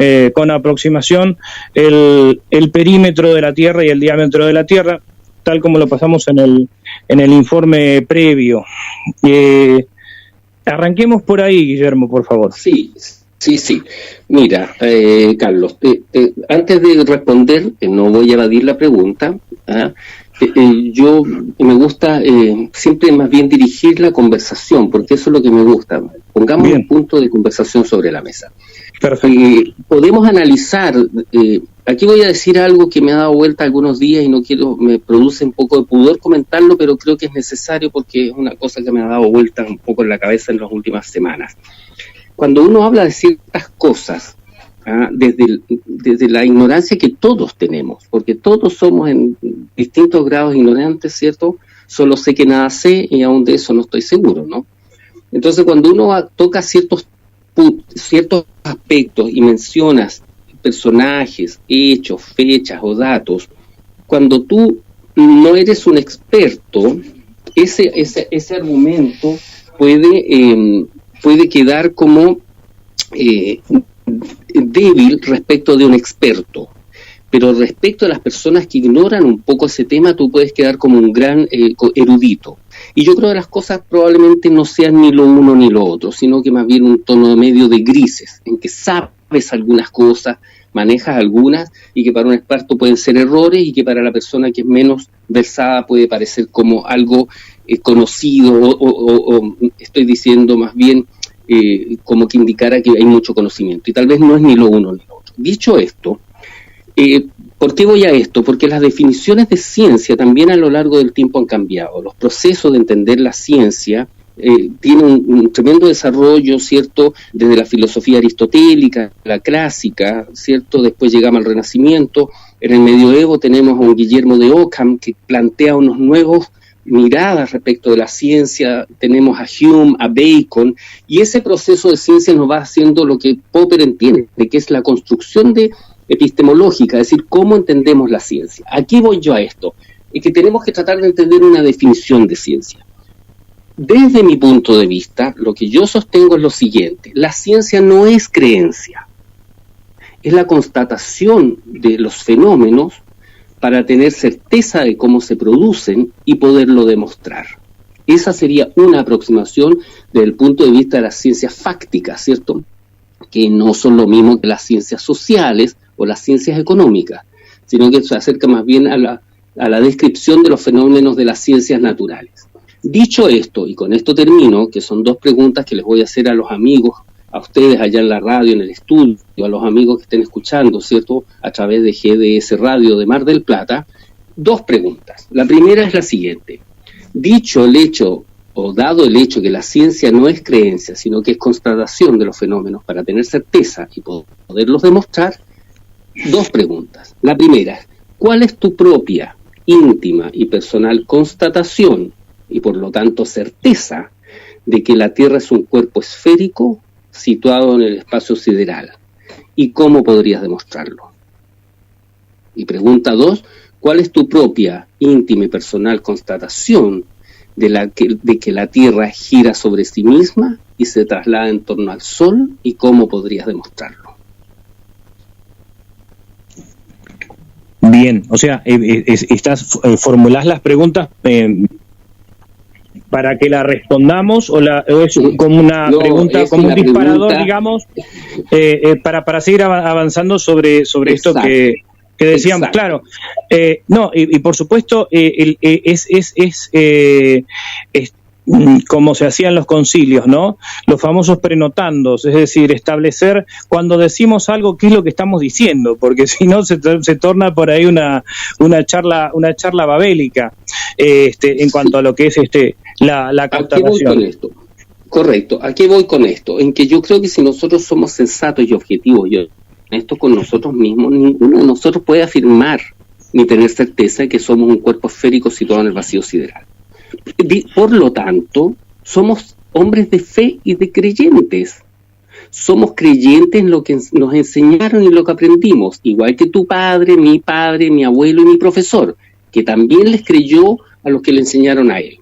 aproximación el perímetro de la Tierra y el diámetro de la Tierra, tal como lo pasamos en el informe previo. Arranquemos por ahí, Guillermo, por favor. Sí. Mira, Carlos, antes de responder, no voy a evadir la pregunta. Yo me gusta siempre más bien dirigir la conversación, porque eso es lo que me gusta. Pongamos un punto de conversación sobre la mesa. Perfecto. Podemos analizar, aquí voy a decir algo que me ha dado vuelta algunos días y me produce un poco de pudor comentarlo, pero creo que es necesario porque es una cosa que me ha dado vuelta un poco en la cabeza en las últimas semanas. Cuando uno habla de ciertas cosas, desde la ignorancia que todos tenemos, porque todos somos en distintos grados ignorantes, ¿cierto? Solo sé que nada sé y aún de eso no estoy seguro, ¿no? Entonces, cuando uno toca ciertos aspectos y mencionas personajes, hechos, fechas o datos, cuando tú no eres un experto, ese argumento puede quedar como débil respecto de un experto. Pero respecto a las personas que ignoran un poco ese tema, tú puedes quedar como un gran erudito. Y yo creo que las cosas probablemente no sean ni lo uno ni lo otro, sino que más bien un tono medio de grises, en que sabes algunas cosas, manejas algunas, y que para un experto pueden ser errores, y que para la persona que es menos versada puede parecer como algo conocido, o estoy diciendo más bien como que indicara que hay mucho conocimiento. Y tal vez no es ni lo uno ni lo otro. Dicho esto, ¿por qué voy a esto? Porque las definiciones de ciencia también a lo largo del tiempo han cambiado. Los procesos de entender la ciencia tienen un tremendo desarrollo, ¿cierto? Desde la filosofía aristotélica, la clásica, ¿cierto? Después llegamos al Renacimiento. En el Medioevo tenemos a un Guillermo de Ockham que plantea unos nuevos miradas respecto de la ciencia. Tenemos a Hume, a Bacon, y ese proceso de ciencia nos va haciendo lo que Popper entiende, que es la construcción epistemológica, es decir, cómo entendemos la ciencia. Aquí voy yo a esto, es que tenemos que tratar de entender una definición de ciencia. Desde mi punto de vista, lo que yo sostengo es lo siguiente: la ciencia no es creencia, es la constatación de los fenómenos para tener certeza de cómo se producen y poderlo demostrar. Esa sería una aproximación desde el punto de vista de las ciencias fácticas, ¿cierto? Que no son lo mismo que las ciencias sociales o las ciencias económicas, sino que se acerca más bien a la descripción de los fenómenos de las ciencias naturales. Dicho esto, y con esto termino, que son dos preguntas que les voy a hacer a los amigos, a ustedes allá en la radio, en el estudio, a los amigos que estén escuchando, ¿cierto?, a través de GDS Radio de Mar del Plata, dos preguntas. La primera es la siguiente: dicho el hecho, o dado el hecho que la ciencia no es creencia, sino que es constatación de los fenómenos para tener certeza y poderlos demostrar, dos preguntas. La primera, ¿cuál es tu propia, íntima y personal constatación, y por lo tanto certeza, de que la Tierra es un cuerpo esférico situado en el espacio sideral? ¿Y cómo podrías demostrarlo? Y pregunta 2, ¿cuál es tu propia, íntima y personal constatación de que la Tierra gira sobre sí misma y se traslada en torno al Sol, y cómo podrías demostrarlo? Bien, o sea, formulás las preguntas para que la respondamos, o es como una pregunta, como un disparador, pregunta, digamos, para seguir avanzando sobre esto que decíamos. Exacto. Claro. No, y por supuesto, como se hacía en los concilios, ¿no? Los famosos prenotandos, es decir, establecer cuando decimos algo qué es lo que estamos diciendo, porque si no se torna por ahí una charla babélica, en cuanto a lo que es la captación. ¿A qué voy con esto? Correcto, ¿a qué voy con esto? En que yo creo que si nosotros somos sensatos y objetivos y honestos con nosotros mismos, ninguno de nosotros puede afirmar ni tener certeza de que somos un cuerpo esférico situado en el vacío sideral. Por lo tanto, somos hombres de fe y de creyentes. Somos creyentes en lo que nos enseñaron y lo que aprendimos, igual que tu padre, mi abuelo y mi profesor, que también les creyó a los que le enseñaron a él.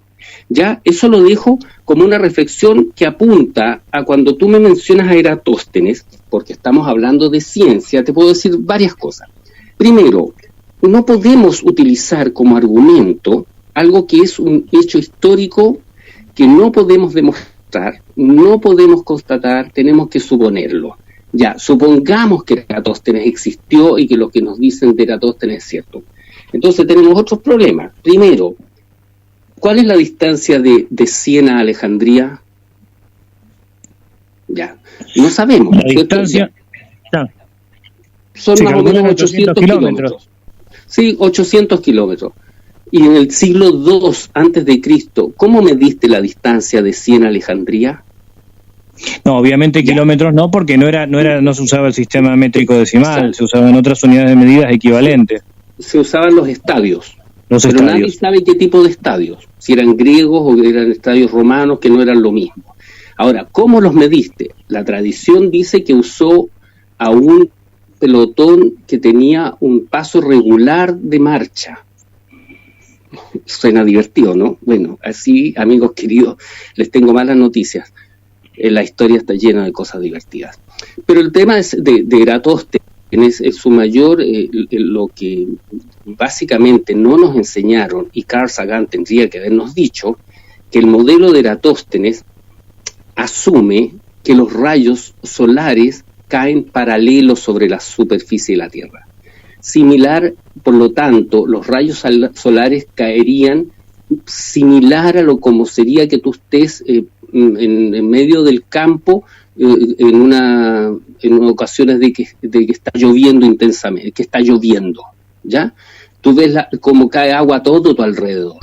Ya, eso lo dejo como una reflexión que apunta a cuando tú me mencionas a Eratóstenes, porque estamos hablando de ciencia, te puedo decir varias cosas. Primero, no podemos utilizar como argumento algo que es un hecho histórico que no podemos demostrar, no podemos constatar, tenemos que suponerlo. Ya, supongamos que Eratóstenes existió y que lo que nos dicen de Eratóstenes es cierto. Entonces tenemos otros problemas. Primero, ¿cuál es la distancia de Siena a Alejandría? Ya, no sabemos. La distancia son más o menos 800 kilómetros. Sí, 800 kilómetros. Y en el siglo II a.C., ¿cómo mediste la distancia de Siena a Alejandría? No, obviamente kilómetros no, porque no se usaba el sistema métrico decimal, se usaban otras unidades de medidas equivalentes. Se usaban los estadios. Pero nadie sabe qué tipo de estadios, si eran griegos o eran estadios romanos, que no eran lo mismo. Ahora, ¿cómo los mediste? La tradición dice que usó a un pelotón que tenía un paso regular de marcha. Suena divertido, ¿no? Bueno, así, amigos queridos, les tengo malas noticias. La historia está llena de cosas divertidas. Pero el tema es de Eratóstenes, es su mayor, lo que básicamente no nos enseñaron, y Carl Sagan tendría que habernos dicho, que el modelo de Eratóstenes asume que los rayos solares caen paralelos sobre la superficie de la Tierra. Similar, por lo tanto, los rayos solares caerían similar a lo como sería que tú estés en medio del campo en ocasiones de que está lloviendo intensamente, que está lloviendo, ¿ya? Tú ves cómo cae agua a todo tu alrededor.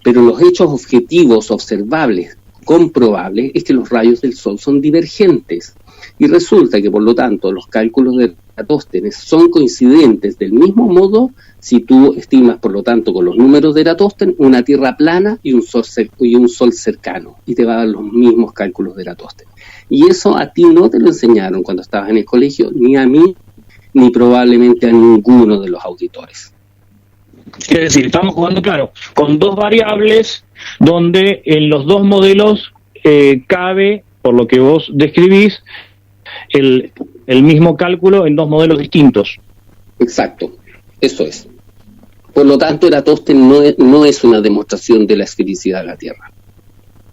Pero los hechos objetivos, observables, comprobables, es que los rayos del Sol son divergentes. Y resulta que, por lo tanto, los cálculos de Eratóstenes son coincidentes del mismo modo si tú estimas, por lo tanto, con los números de Eratóstenes, una Tierra plana y un Sol cercano, y te va a dar los mismos cálculos de Eratóstenes. Y eso a ti no te lo enseñaron cuando estabas en el colegio, ni a mí, ni probablemente a ninguno de los auditores. Es decir, estamos jugando, claro, con dos variables donde en los dos modelos cabe, por lo que vos describís, el mismo cálculo en dos modelos distintos. Exacto, eso es. Por lo tanto, Eratóstenes no es una demostración de la esfericidad de la Tierra,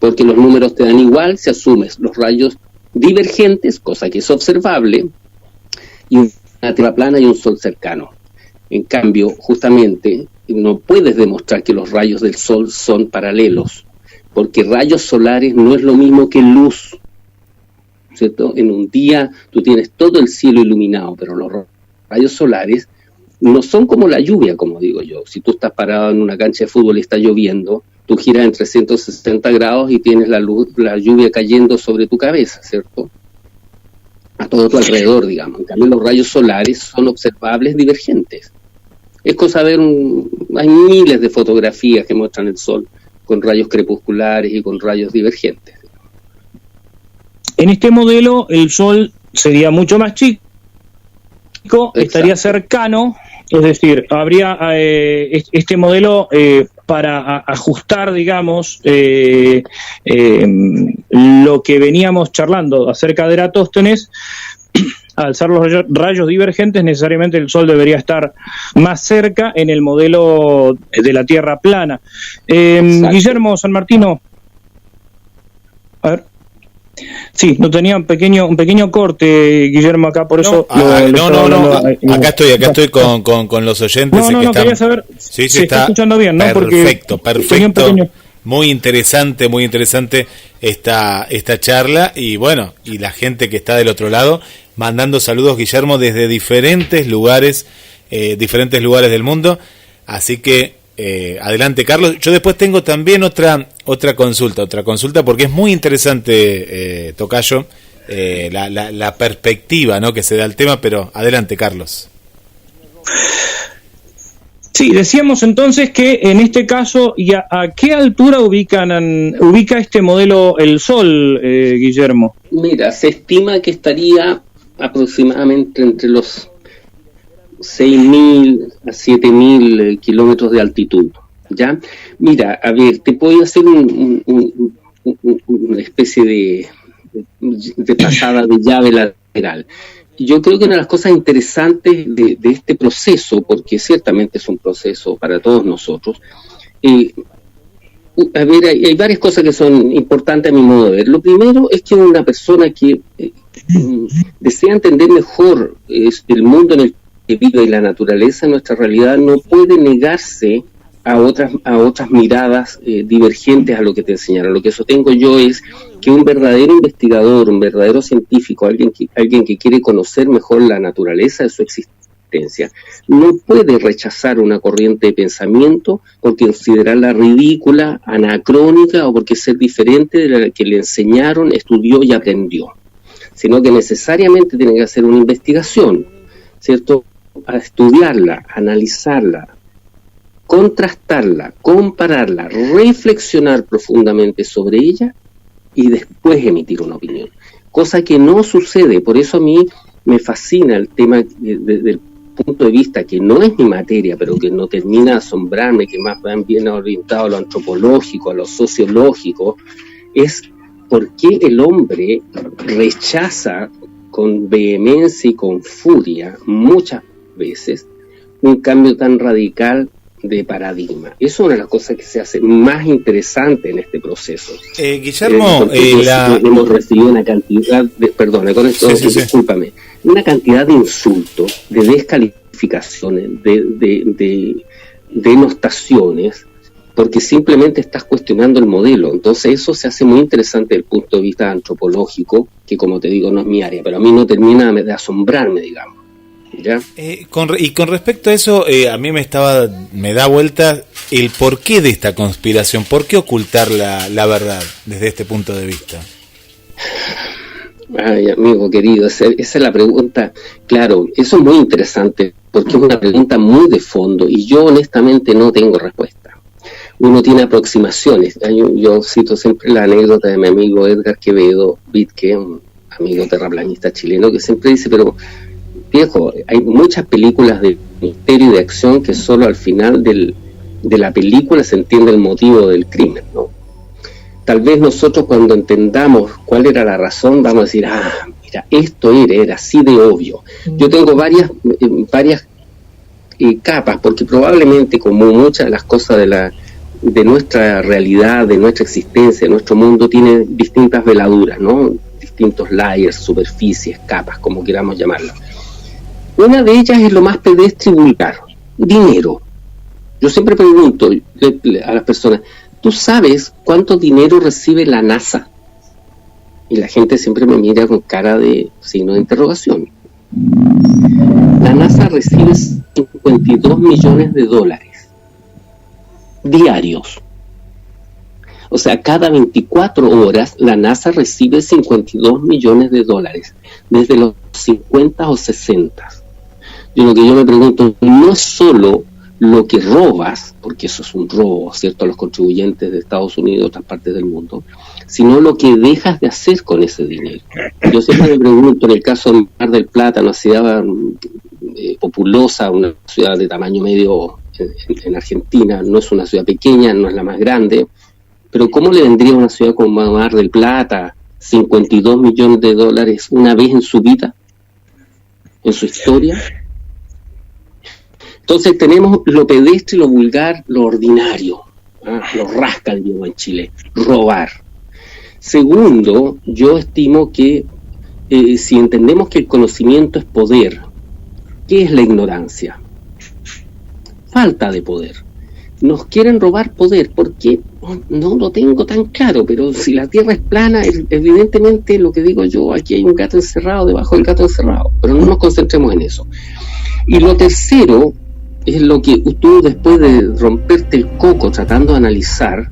porque los números te dan igual si asumes los rayos divergentes, cosa que es observable, y una Tierra plana y un Sol cercano. En cambio, justamente, no puedes demostrar que los rayos del Sol son paralelos, porque rayos solares no es lo mismo que luz, ¿cierto? En un día tú tienes todo el cielo iluminado, pero los rayos solares no son como la lluvia, como digo yo. Si tú estás parado en una cancha de fútbol y está lloviendo, tú giras en 360 grados y tienes la lluvia cayendo sobre tu cabeza, ¿cierto? A todo tu alrededor, digamos. En cambio, los rayos solares son observables divergentes. Es cosa de ver, hay miles de fotografías que muestran el Sol con rayos crepusculares y con rayos divergentes. En este modelo, el Sol sería mucho más chico, estaría cercano, es decir, habría este modelo para ajustar, digamos, lo que veníamos charlando acerca de Eratóstenes. Al ser los rayos divergentes, necesariamente el Sol debería estar más cerca en el modelo de la Tierra plana. Guillermo San Martino, a ver. Sí, no tenía un pequeño corte, Guillermo, acá, por eso... Acá estoy con los oyentes. Quería saber si está escuchando bien, ¿no? Perfecto. Muy interesante esta charla, y bueno, y la gente que está del otro lado, mandando saludos, Guillermo, desde diferentes lugares del mundo, así que adelante, Carlos. Yo después tengo también otra consulta, porque es muy interesante, Tocayo, la perspectiva, ¿no?, que se da al tema, pero adelante, Carlos. Sí, decíamos entonces que en este caso, ¿y a qué altura ubica este modelo el Sol, Guillermo? Mira, se estima que estaría aproximadamente entre los 6.000 a 7.000 kilómetros de altitud, ¿ya? Mira, a ver, te puedo hacer una especie de pasada de llave lateral. Yo creo que una de las cosas interesantes de este proceso, porque ciertamente es un proceso para todos nosotros, a ver, hay varias cosas que son importantes a mi modo de ver. Lo primero es que una persona que desea entender mejor el mundo en el que vive y la naturaleza, nuestra realidad, no puede negarse a otras miradas divergentes a lo que te enseñaron. Lo que sostengo yo es que un verdadero investigador, un verdadero científico, alguien que quiere conocer mejor la naturaleza de su existencia, existencia. No puede rechazar una corriente de pensamiento porque considerarla ridícula, anacrónica o porque ser diferente de la que le enseñaron, estudió y aprendió, sino que necesariamente tiene que hacer una investigación, ¿cierto? A estudiarla, analizarla, contrastarla, compararla, reflexionar profundamente sobre ella y después emitir una opinión. Cosa que no sucede, por eso a mí me fascina el tema desde el punto de vista que no es mi materia, pero que no termina de asombrarme, que más bien orientado a lo antropológico, a lo sociológico, es por qué el hombre rechaza con vehemencia y con furia muchas veces un cambio tan radical de paradigma. Eso es una de las cosas que se hace más interesante en este proceso. Guillermo, hemos recibido una cantidad de, perdona, con esto, discúlpame, una cantidad de insultos, de descalificaciones, de denostaciones, porque simplemente estás cuestionando el modelo. Entonces eso se hace muy interesante desde el punto de vista antropológico, que como te digo no es mi área, pero a mí no termina de asombrarme, digamos. ¿Ya? Con respecto a eso, a mí me da vuelta el porqué de esta conspiración. ¿Por qué ocultar la verdad desde este punto de vista? Ay, amigo querido, esa es la pregunta. Claro, eso es muy interesante porque es una pregunta muy de fondo y yo honestamente no tengo respuesta. Uno tiene aproximaciones. Yo cito siempre la anécdota de mi amigo Edgar Quevedo Vitque, un amigo terraplanista chileno, que siempre dice, pero viejo, hay muchas películas de misterio y de acción que solo al final de la película se entiende el motivo del crimen, ¿no? Tal vez nosotros cuando entendamos cuál era la razón, vamos a decir, mira, esto era así de obvio. Yo tengo varias capas, porque probablemente como muchas de las cosas de nuestra realidad, de nuestra existencia, de nuestro mundo, tiene distintas veladuras, ¿no? Distintos layers, superficies, capas, como queramos llamarlas. Una de ellas es lo más pedestre y vulgar, dinero. Yo siempre pregunto a las personas, ¿tú sabes cuánto dinero recibe la NASA? Y la gente siempre me mira con cara de signo de interrogación. La NASA recibe 52 millones de dólares diarios. O sea, cada 24 horas la NASA recibe 52 millones de dólares, desde los 50 o 60. Y lo que yo me pregunto, no es solo lo que robas, porque eso es un robo, ¿cierto?, a los contribuyentes de Estados Unidos y de otras partes del mundo, sino lo que dejas de hacer con ese dinero. Yo siempre me pregunto, en el caso de Mar del Plata, una ciudad populosa, una ciudad de tamaño medio en Argentina, no es una ciudad pequeña, no es la más grande, pero ¿cómo le vendría a una ciudad como Mar del Plata 52 millones de dólares una vez en su vida, en su historia? Entonces tenemos lo pedestre, lo vulgar, lo ordinario, lo rasca, digo en Chile, robar. Segundo, yo estimo que si entendemos que el conocimiento es poder, ¿qué es la ignorancia? Falta de poder. Nos quieren robar poder, porque no lo tengo tan claro, pero si la Tierra es plana, evidentemente lo que digo yo, aquí hay un gato encerrado debajo del gato encerrado, pero no nos concentremos en eso. Y lo tercero es lo que tú, después de romperte el coco tratando de analizar,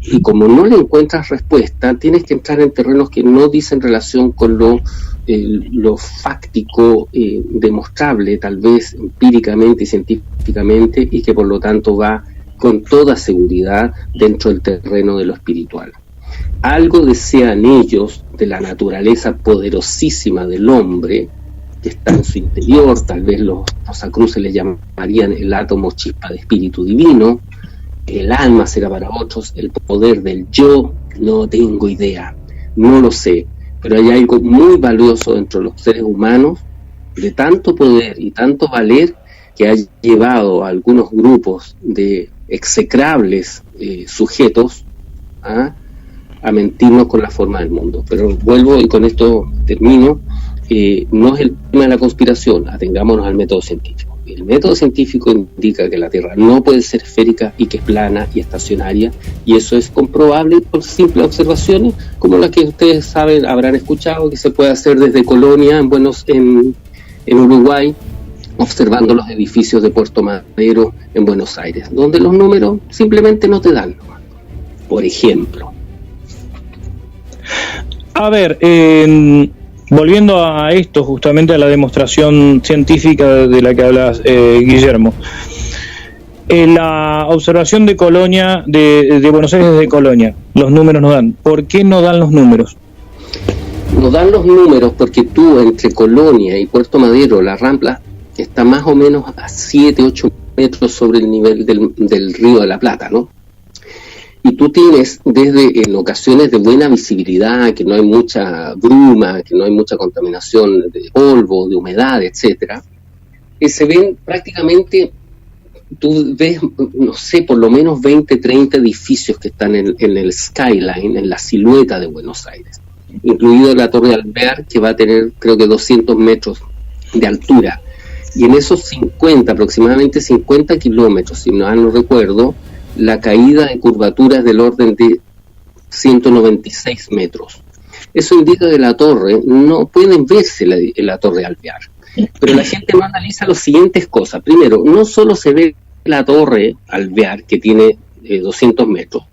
y como no le encuentras respuesta, tienes que entrar en terrenos que no dicen relación con lo fáctico, demostrable, tal vez empíricamente y científicamente, y que por lo tanto va con toda seguridad dentro del terreno de lo espiritual. Algo desean ellos de la naturaleza poderosísima del hombre, que está en su interior. Tal vez los rosacruces le llamarían el átomo chispa de espíritu divino, el alma será para otros, el poder del yo, no tengo idea, no lo sé, pero hay algo muy valioso dentro de los seres humanos, de tanto poder y tanto valer, que ha llevado a algunos grupos de execrables sujetos a mentirnos con la forma del mundo. Pero vuelvo, y con esto termino, no es el tema de la conspiración, atengámonos al método científico. El método científico indica que la Tierra no puede ser esférica y que es plana y estacionaria, y eso es comprobable por simples observaciones como las que ustedes saben, habrán escuchado, que se puede hacer desde Colonia en Uruguay observando los edificios de Puerto Madero en Buenos Aires, donde los números simplemente no te dan, por ejemplo. A ver, volviendo a esto, justamente a la demostración científica de la que hablas, Guillermo, la observación de Colonia, de Buenos Aires desde Colonia, los números no dan. ¿Por qué no dan los números? No dan los números porque tú, entre Colonia y Puerto Madero, la Rambla está más o menos a 7-8 metros sobre el nivel del Río de la Plata, ¿no? Y tú tienes, desde en ocasiones de buena visibilidad, que no hay mucha bruma, que no hay mucha contaminación de polvo, de humedad, etcétera, que se ven prácticamente, tú ves, no sé, por lo menos 20-30 edificios que están en el skyline, en la silueta de Buenos Aires, incluido la Torre Alvear, que va a tener, creo que 200 metros de altura. Y en esos aproximadamente 50 kilómetros, si mal no recuerdo, la caída de curvatura es del orden de 196 metros. Eso indica que la torre, no pueden verse la Torre Alvear. Pero la gente no analiza las siguientes cosas. Primero, no solo se ve la Torre Alvear, que tiene 200 metros,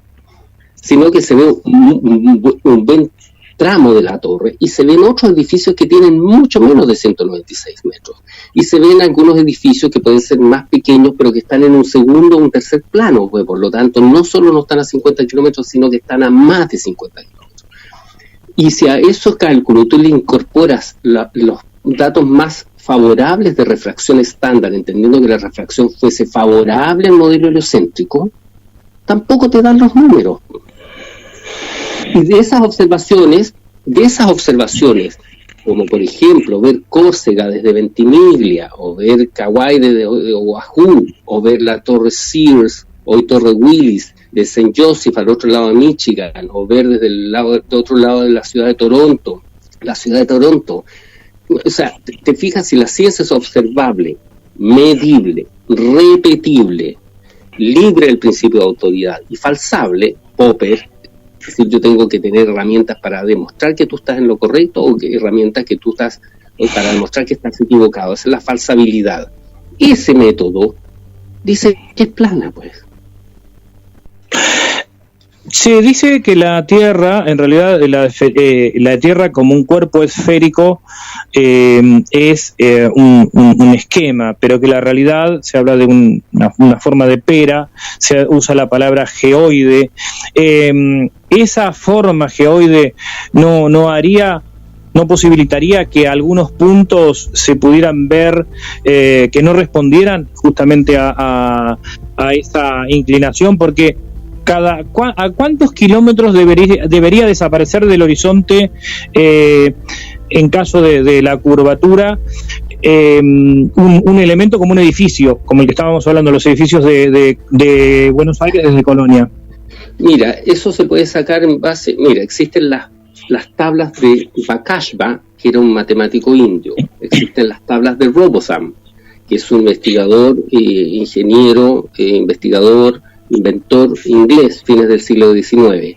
sino que se ve un buen tramo de la torre, y se ven otros edificios que tienen mucho menos de 196 metros. Y se ven algunos edificios que pueden ser más pequeños, pero que están en un segundo o un tercer plano, pues por lo tanto no solo no están a 50 kilómetros, sino que están a más de 50 kilómetros. Y si a esos cálculos tú le incorporas los datos más favorables de refracción estándar, entendiendo que la refracción fuese favorable al modelo heliocéntrico, tampoco te dan los números. Y de esas observaciones, como por ejemplo ver Córcega desde Ventimiglia, o ver Kauai desde Oahu, o ver la Torre Sears, hoy Torre Willis, de St. Joseph al otro lado de Michigan, o ver desde el otro lado de la ciudad de Toronto, o sea, te fijas, si la ciencia es observable, medible, repetible, libre del principio de autoridad y falsable, Popper, es decir, yo tengo que tener herramientas para demostrar que tú estás en lo correcto, o herramientas que tú estás para demostrar que estás equivocado. Esa es la falsabilidad. Ese método dice que es plana, pues. Se dice que la Tierra, en realidad la Tierra como un cuerpo esférico es un esquema, pero que la realidad se habla de una forma de pera, se usa la palabra geoide. Esa forma geoide no posibilitaría que algunos puntos se pudieran ver que no respondieran justamente a esa inclinación, porque ¿a cuántos kilómetros debería desaparecer del horizonte en caso de la curvatura un elemento como un edificio, como el que estábamos hablando, los edificios de Buenos Aires desde Colonia? Mira, eso se puede sacar en base, existen las tablas de Bakashba, que era un matemático indio, existen las tablas de Robotham, que es un investigador, ingeniero, inventor inglés, fines del siglo XIX.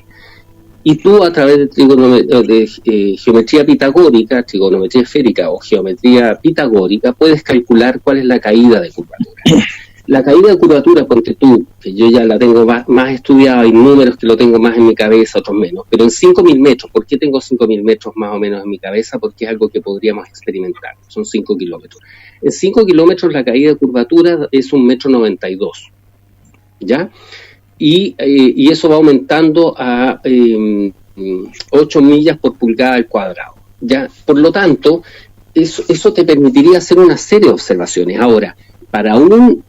Y tú, a través de geometría pitagórica, trigonometría esférica o geometría pitagórica, puedes calcular cuál es la caída de curvatura. La caída de curvatura, ponte tú, que yo ya la tengo más estudiada, hay números que lo tengo más en mi cabeza, otros menos, pero en 5.000 metros. ¿Por qué tengo 5.000 metros más o menos en mi cabeza? Porque es algo que podríamos experimentar, son 5 kilómetros. En 5 kilómetros la caída de curvatura es 1,92 m, ¿ya? Y eso va aumentando a 8 millas por pulgada al cuadrado, ¿ya? Por lo tanto, eso te permitiría hacer una serie de observaciones. Ahora, para un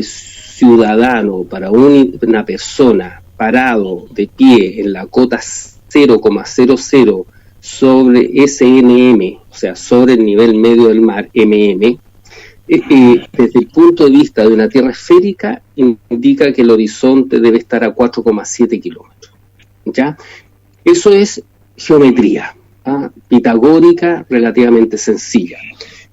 ciudadano, para una persona parado de pie en la cota 0,00 sobre SNM, o sea, sobre el nivel medio del mar, MM, desde el punto de vista de una Tierra esférica, indica que el horizonte debe estar a 4,7 kilómetros. ¿Ya? Eso es geometría pitagórica relativamente sencilla.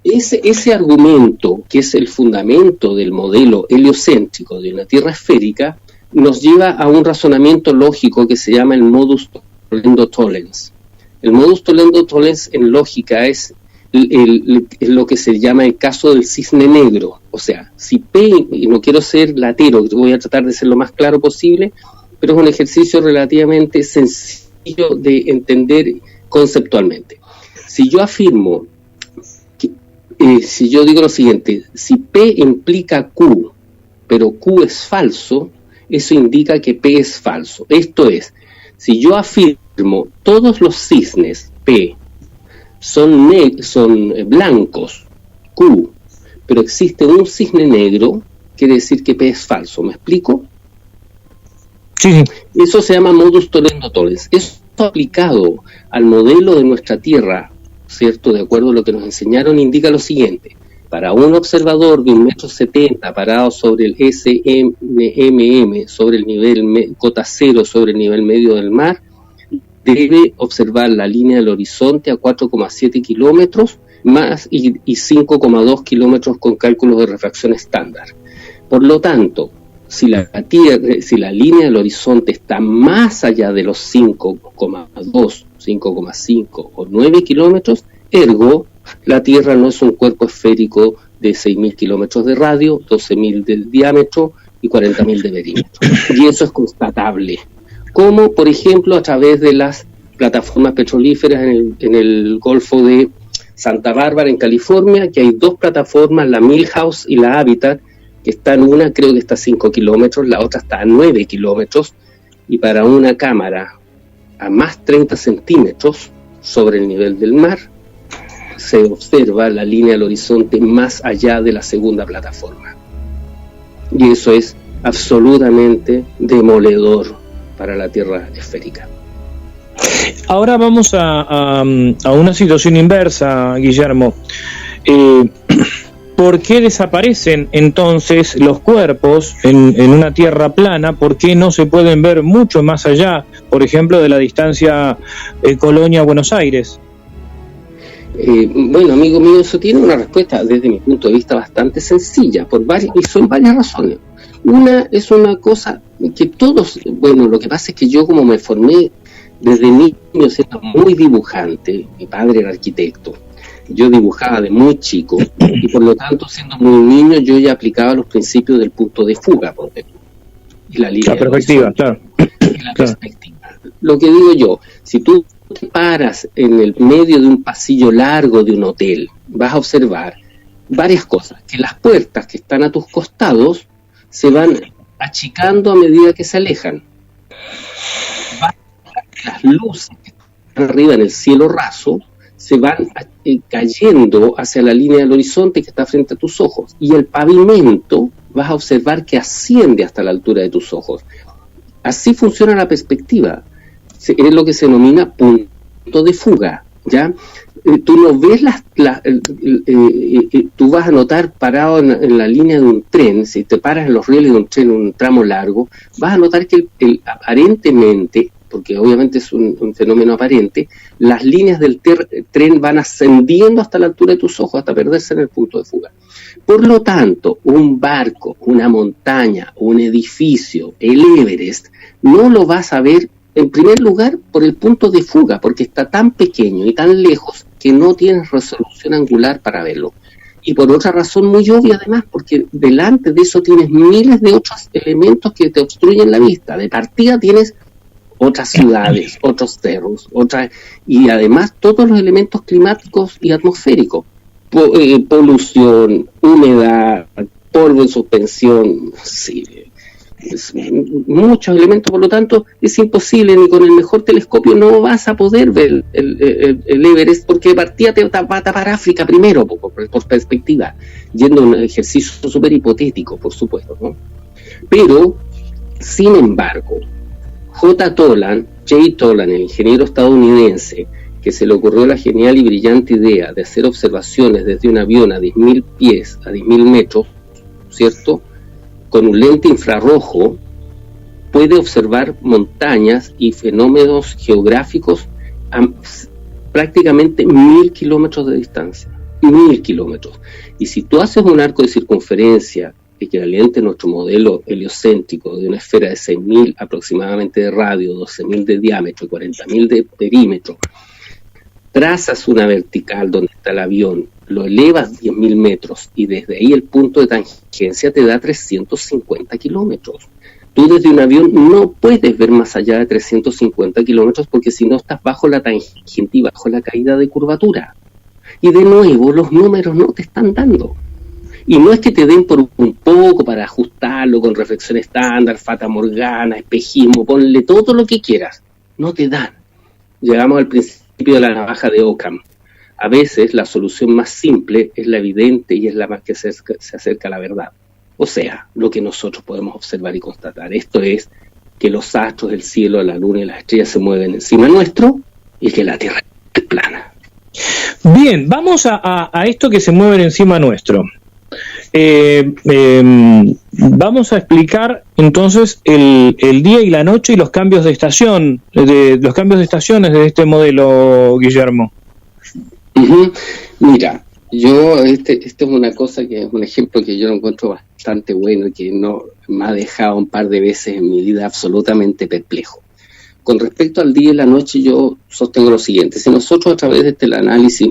Ese argumento, que es el fundamento del modelo heliocéntrico de una Tierra esférica, nos lleva a un razonamiento lógico que se llama el modus tollendo tollens. El modus tollendo tollens en lógica es lo que se llama el caso del cisne negro. O sea, si P, y no quiero ser latero, voy a tratar de ser lo más claro posible, pero es un ejercicio relativamente sencillo de entender conceptualmente. Si yo afirmo, si yo digo lo siguiente, si P implica Q, pero Q es falso, eso indica que P es falso. Esto es, si yo afirmo todos los cisnes P son blancos, Q, pero existe un cisne negro, quiere decir que P es falso. ¿Me explico? Sí. Eso se llama modus tollendo tollens. Esto aplicado al modelo de nuestra Tierra, ¿cierto? De acuerdo a lo que nos enseñaron, indica lo siguiente. Para un observador de 1,70 m parado sobre el SMM, sobre el nivel cota cero, sobre el nivel medio del mar, debe observar la línea del horizonte a 4,7 kilómetros más y 5,2 kilómetros con cálculos de refracción estándar. Por lo tanto, si la línea del horizonte está más allá de los 5,2, 5,5 o 9 kilómetros, ergo, la Tierra no es un cuerpo esférico de 6.000 kilómetros de radio, 12.000 de diámetro y 40.000 de perímetro. Y eso es constatable. Como, por ejemplo, a través de las plataformas petrolíferas en el Golfo de Santa Bárbara, en California, que hay dos plataformas, la Milhouse y la Habitat, que están, una creo que está a 5 kilómetros, la otra está a 9 kilómetros, y para una cámara a más 30 centímetros sobre el nivel del mar, se observa la línea del horizonte más allá de la segunda plataforma. Y eso es absolutamente demoledor para la Tierra esférica. Ahora vamos a una situación inversa, Guillermo. ¿Por qué desaparecen entonces los cuerpos en una Tierra plana? ¿Por qué no se pueden ver mucho más allá, por ejemplo, de la distancia Colonia-Buenos Aires? Bueno, amigo mío, eso tiene una respuesta desde mi punto de vista bastante sencilla, y son varias razones. Una es una cosa que todos, bueno, lo que pasa es que yo, como me formé desde niño siendo muy dibujante, mi padre era arquitecto, yo dibujaba de muy chico, y por lo tanto, siendo muy niño, yo ya aplicaba los principios del punto de fuga, por ejemplo, y la línea la perspectiva, claro. Y la perspectiva. Lo que digo yo, si tú te paras en el medio de un pasillo largo de un hotel, vas a observar varias cosas, que las puertas que están a tus costados se van achicando a medida que se alejan. Las luces que están arriba en el cielo raso se van cayendo hacia la línea del horizonte que está frente a tus ojos, y el pavimento vas a observar que asciende hasta la altura de tus ojos. Así funciona la perspectiva. Es lo que se denomina punto de fuga, ¿ya? Tú no ves tú vas a notar parado en la línea de un tren, si te paras en los rieles de un tren en un tramo largo, vas a notar que aparentemente, porque obviamente es un fenómeno aparente, las líneas del tren van ascendiendo hasta la altura de tus ojos, hasta perderse en el punto de fuga. Por lo tanto, un barco, una montaña, un edificio, el Everest, no lo vas a ver en primer lugar por el punto de fuga, porque está tan pequeño y tan lejos que no tienes resolución angular para verlo. Y por otra razón muy obvia además, porque delante de eso tienes miles de otros elementos que te obstruyen la vista. De partida tienes otras ciudades, otros cerros, y además todos los elementos climáticos y atmosféricos. Polución, humedad, polvo en suspensión, sí, muchos elementos. Por lo tanto, es imposible, ni con el mejor telescopio no vas a poder ver el Everest, porque de partida te va a tapar África primero, por perspectiva, yendo a un ejercicio súper hipotético, por supuesto, ¿no? Pero, sin embargo, J. Toland, el ingeniero estadounidense, que se le ocurrió la genial y brillante idea de hacer observaciones desde un avión a 10.000 pies, a 10.000 metros, ¿cierto?, con un lente infrarrojo, puede observar montañas y fenómenos geográficos a prácticamente 1.000 kilómetros de distancia. 1.000 kilómetros. Y si tú haces un arco de circunferencia equivalente a nuestro modelo heliocéntrico de una esfera de 6.000 aproximadamente de radio, 12.000 de diámetro y 40.000 de perímetro, trazas una vertical donde está el avión, lo elevas 10.000 metros y desde ahí el punto de tangencia te da 350 kilómetros. Tú desde un avión no puedes ver más allá de 350 kilómetros porque si no estás bajo la tangente y bajo la caída de curvatura. Y de nuevo, los números no te están dando. Y no es que te den por un poco para ajustarlo con reflexión estándar, fata morgana, espejismo, ponle todo lo que quieras. No te dan. Llegamos al principio de la navaja de Occam. A veces la solución más simple es la evidente y es la más que se acerca a la verdad. O sea, lo que nosotros podemos observar y constatar. Esto es que los astros, el cielo, la luna y las estrellas se mueven encima nuestro y que la Tierra es plana. Bien, vamos a esto que se mueven encima nuestro. Vamos a explicar entonces el día y la noche y los cambios de estación, los cambios de estaciones de este modelo, Guillermo. Mira, esto es una cosa que es un ejemplo que yo lo encuentro bastante bueno y que no me ha dejado un par de veces en mi vida absolutamente perplejo. Con respecto al día y la noche, yo sostengo lo siguiente: si nosotros a través de este análisis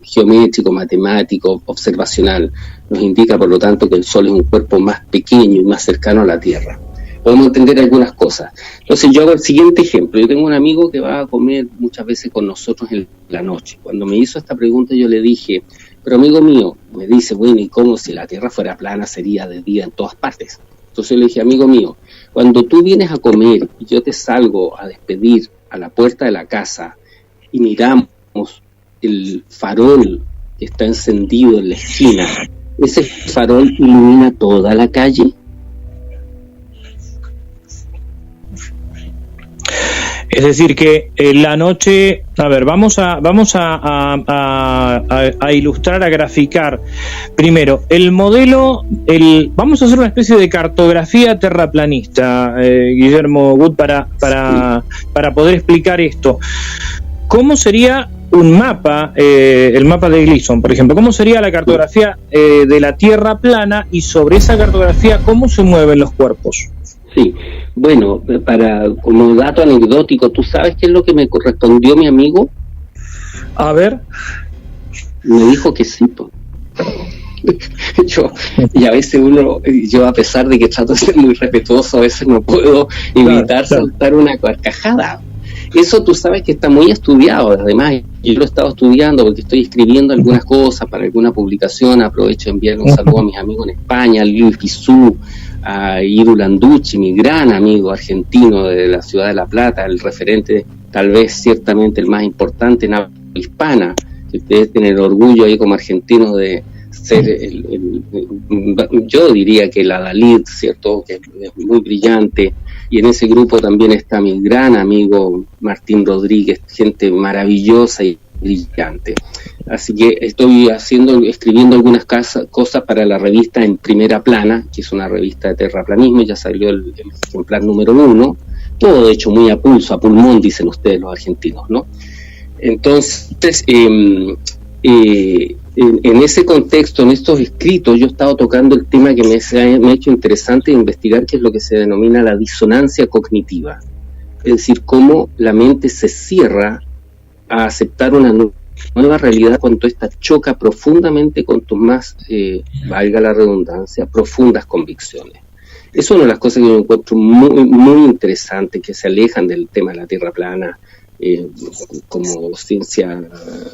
geométrico, matemático, observacional, nos indica por lo tanto que el Sol es un cuerpo más pequeño y más cercano a la Tierra, podemos entender algunas cosas. Entonces yo hago el siguiente ejemplo. Yo tengo un amigo que va a comer muchas veces con nosotros en la noche. Cuando me hizo esta pregunta yo le dije, pero amigo mío, me dice, bueno, ¿y cómo si la Tierra fuera plana sería de día en todas partes? Entonces le dije, amigo mío, cuando tú vienes a comer y yo te salgo a despedir a la puerta de la casa y miramos el farol que está encendido en la esquina, ¿ese farol ilumina toda la calle? Es decir, que la noche, a ver, vamos a ilustrar, a graficar. Primero, el modelo, vamos a hacer una especie de cartografía terraplanista, Guillermo Wood, para poder explicar esto. ¿Cómo sería un mapa, el mapa de Gleason, por ejemplo? ¿Cómo sería la cartografía de la Tierra plana y sobre esa cartografía cómo se mueven los cuerpos? Sí, bueno, como dato anecdótico, ¿tú sabes qué es lo que me respondió mi amigo? A ver. Me dijo que sí, y a veces yo a pesar de que trato de ser muy respetuoso, a veces no puedo evitar soltar una carcajada. Eso tú sabes que está muy estudiado, además yo lo he estado estudiando porque estoy escribiendo algunas cosas para alguna publicación. Aprovecho de enviarle un saludo a mis amigos en España, a Luis Pizú, a Iru Landucci, mi gran amigo argentino de la ciudad de La Plata, el referente, tal vez ciertamente el más importante en habla hispana, que ustedes tienen el orgullo ahí como argentinos de ser yo diría que el adalid, ¿cierto?, que es muy brillante, y en ese grupo también está mi gran amigo Martín Rodríguez, gente maravillosa y brillante. Así que estoy escribiendo algunas cosas para la revista En Primera Plana, que es una revista de terraplanismo. Ya salió el ejemplar número 1, todo de hecho muy a pulso, a pulmón, dicen ustedes los argentinos, ¿no? Entonces, en ese contexto, en estos escritos, yo he estado tocando el tema que me ha hecho interesante investigar, que es lo que se denomina la disonancia cognitiva. Es decir, cómo la mente se cierra a aceptar una nueva realidad cuando ésta choca profundamente con tus más, valga la redundancia, profundas convicciones. Es una de las cosas que yo encuentro muy, muy interesante, que se alejan del tema de la Tierra plana, como ciencia,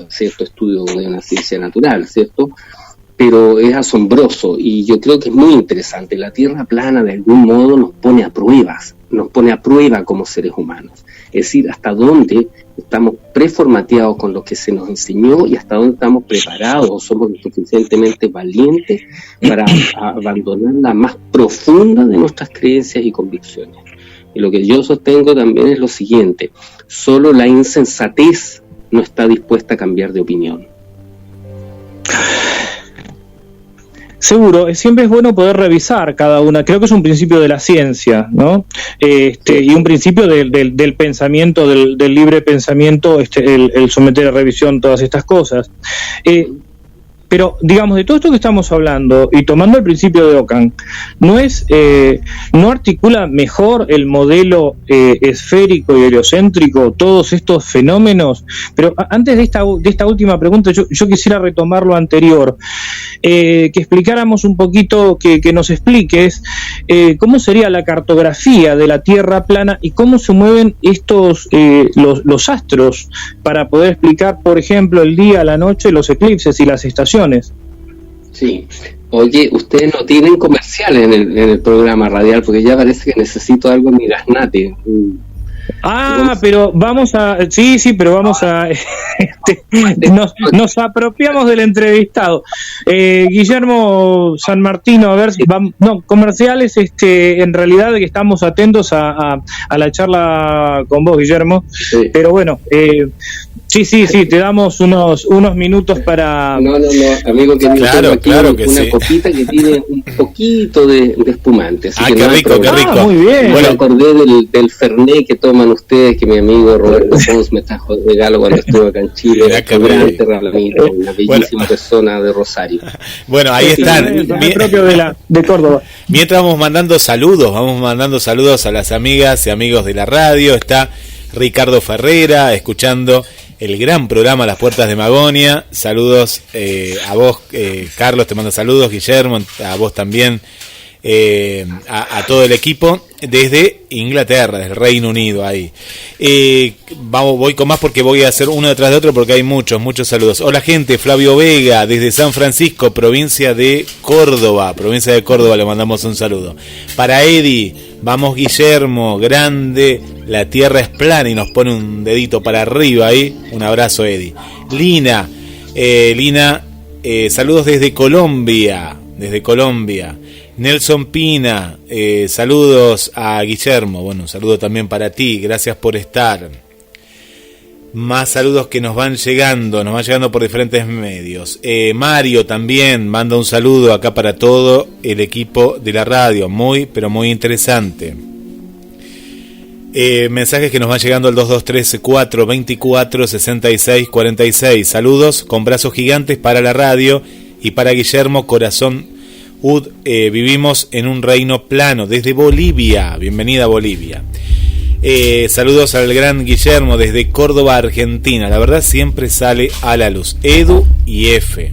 cierto estudio de una ciencia natural, ¿cierto? Pero es asombroso y yo creo que es muy interesante. La Tierra plana de algún modo nos pone a prueba como seres humanos. Es decir, hasta dónde estamos preformateados con lo que se nos enseñó y hasta dónde estamos preparados o somos lo suficientemente valientes para abandonar la más profunda de nuestras creencias y convicciones. Y lo que yo sostengo también es lo siguiente: solo la insensatez no está dispuesta a cambiar de opinión. Seguro, siempre es bueno poder revisar cada una. Creo que es un principio de la ciencia, ¿no? Y un principio del pensamiento, del libre pensamiento, el someter a revisión todas estas cosas. Pero, digamos, de todo esto que estamos hablando, y tomando el principio de Ockham, ¿no articula mejor el modelo esférico y heliocéntrico todos estos fenómenos? Pero antes de esta última pregunta, yo quisiera retomar lo anterior, que explicáramos un poquito, que nos expliques cómo sería la cartografía de la Tierra plana y cómo se mueven estos los astros para poder explicar, por ejemplo, el día, la noche, los eclipses y las estaciones. Sí. Oye, ustedes no tienen comerciales en el programa radial, porque ya parece que necesito algo en mi gaznate. Pero vamos a... Sí, pero vamos a... nos apropiamos del entrevistado. Guillermo San Martino, a ver si... comerciales, en realidad que estamos atentos a la charla con vos, Guillermo. Sí. Pero bueno... Sí, te damos unos minutos para... No, amigo, que claro que una sí. copita que tiene un poquito de espumante. Así que qué rico. Muy bien. Bueno, me acordé del Fernet que toman ustedes, que mi amigo Roberto Pons me trajo de regalo cuando estuve acá en Chile. Gran terraplanista, una bellísima persona de Rosario. Bueno, ahí están. El propio de Córdoba. Mientras vamos mandando saludos a las amigas y amigos de la radio. Está Ricardo Ferrera escuchando el gran programa Las Puertas de Magonia. Saludos a vos, Carlos, te mando saludos, Guillermo, a vos también, a todo el equipo desde Inglaterra, desde el Reino Unido ahí. Voy con más porque voy a hacer uno detrás de otro porque hay muchos saludos. Hola gente, Flavio Vega desde San Francisco, provincia de Córdoba, le mandamos un saludo. Para Eddie, vamos Guillermo, grande, la tierra es plana, y nos pone un dedito para arriba ahí. Un abrazo, Eddie. Lina, saludos desde Colombia. Nelson Pina, saludos a Guillermo. Bueno, un saludo también para ti, gracias por estar. Más saludos que nos van llegando por diferentes medios. Mario también manda un saludo acá para todo el equipo de la radio, muy interesante. Mensajes que nos van llegando al 2234-246646. Saludos con brazos gigantes para la radio y para Guillermo Corazón Ud. Vivimos en un reino plano desde Bolivia. Bienvenida a Bolivia. Saludos al gran Guillermo desde Córdoba, Argentina. La verdad siempre sale a la luz. Edu y F.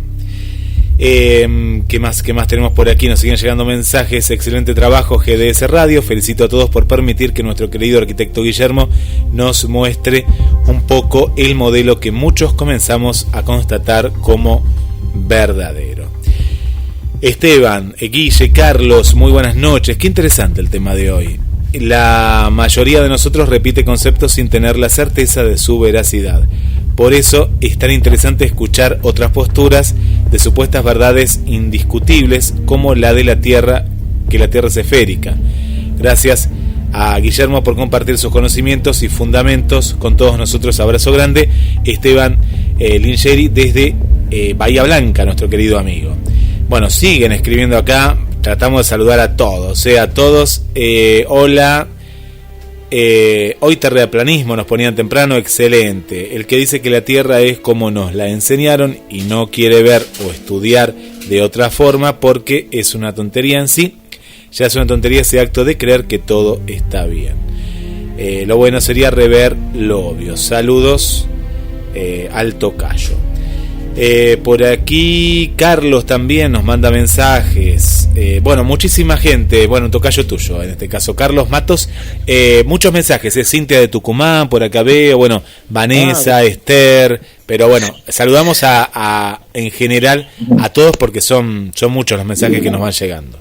¿Qué más tenemos por aquí? Nos siguen llegando mensajes. Excelente trabajo, GDS Radio. Felicito a todos por permitir que nuestro querido arquitecto Guillermo nos muestre un poco el modelo que muchos comenzamos a constatar como verdadero. Esteban, Guille, Carlos, muy buenas noches. Qué interesante el tema de hoy. La mayoría de nosotros repite conceptos sin tener la certeza de su veracidad. Por eso es tan interesante escuchar otras posturas de supuestas verdades indiscutibles, como la de la Tierra, que la Tierra es esférica. Gracias a Guillermo por compartir sus conocimientos y fundamentos con todos nosotros. Abrazo grande. Esteban Lingeri desde Bahía Blanca, nuestro querido amigo. Bueno, siguen escribiendo acá. Tratamos de saludar a todos, a todos. Hola. Hoy terraplanismo nos ponían temprano, excelente. El que dice que la Tierra es como nos la enseñaron y no quiere ver o estudiar de otra forma porque es una tontería en sí. Ya es una tontería ese acto de creer que todo está bien. Lo bueno sería rever lo obvio. Saludos al tocayo. Por aquí Carlos también nos manda mensajes. Bueno, muchísima gente. Bueno, un tocayo tuyo, en este caso Carlos Matos. Muchos mensajes. Cintia de Tucumán, por acá veo. Bueno, Vanessa, Esther. Pero bueno, saludamos en general a todos porque son muchos los mensajes que nos van llegando.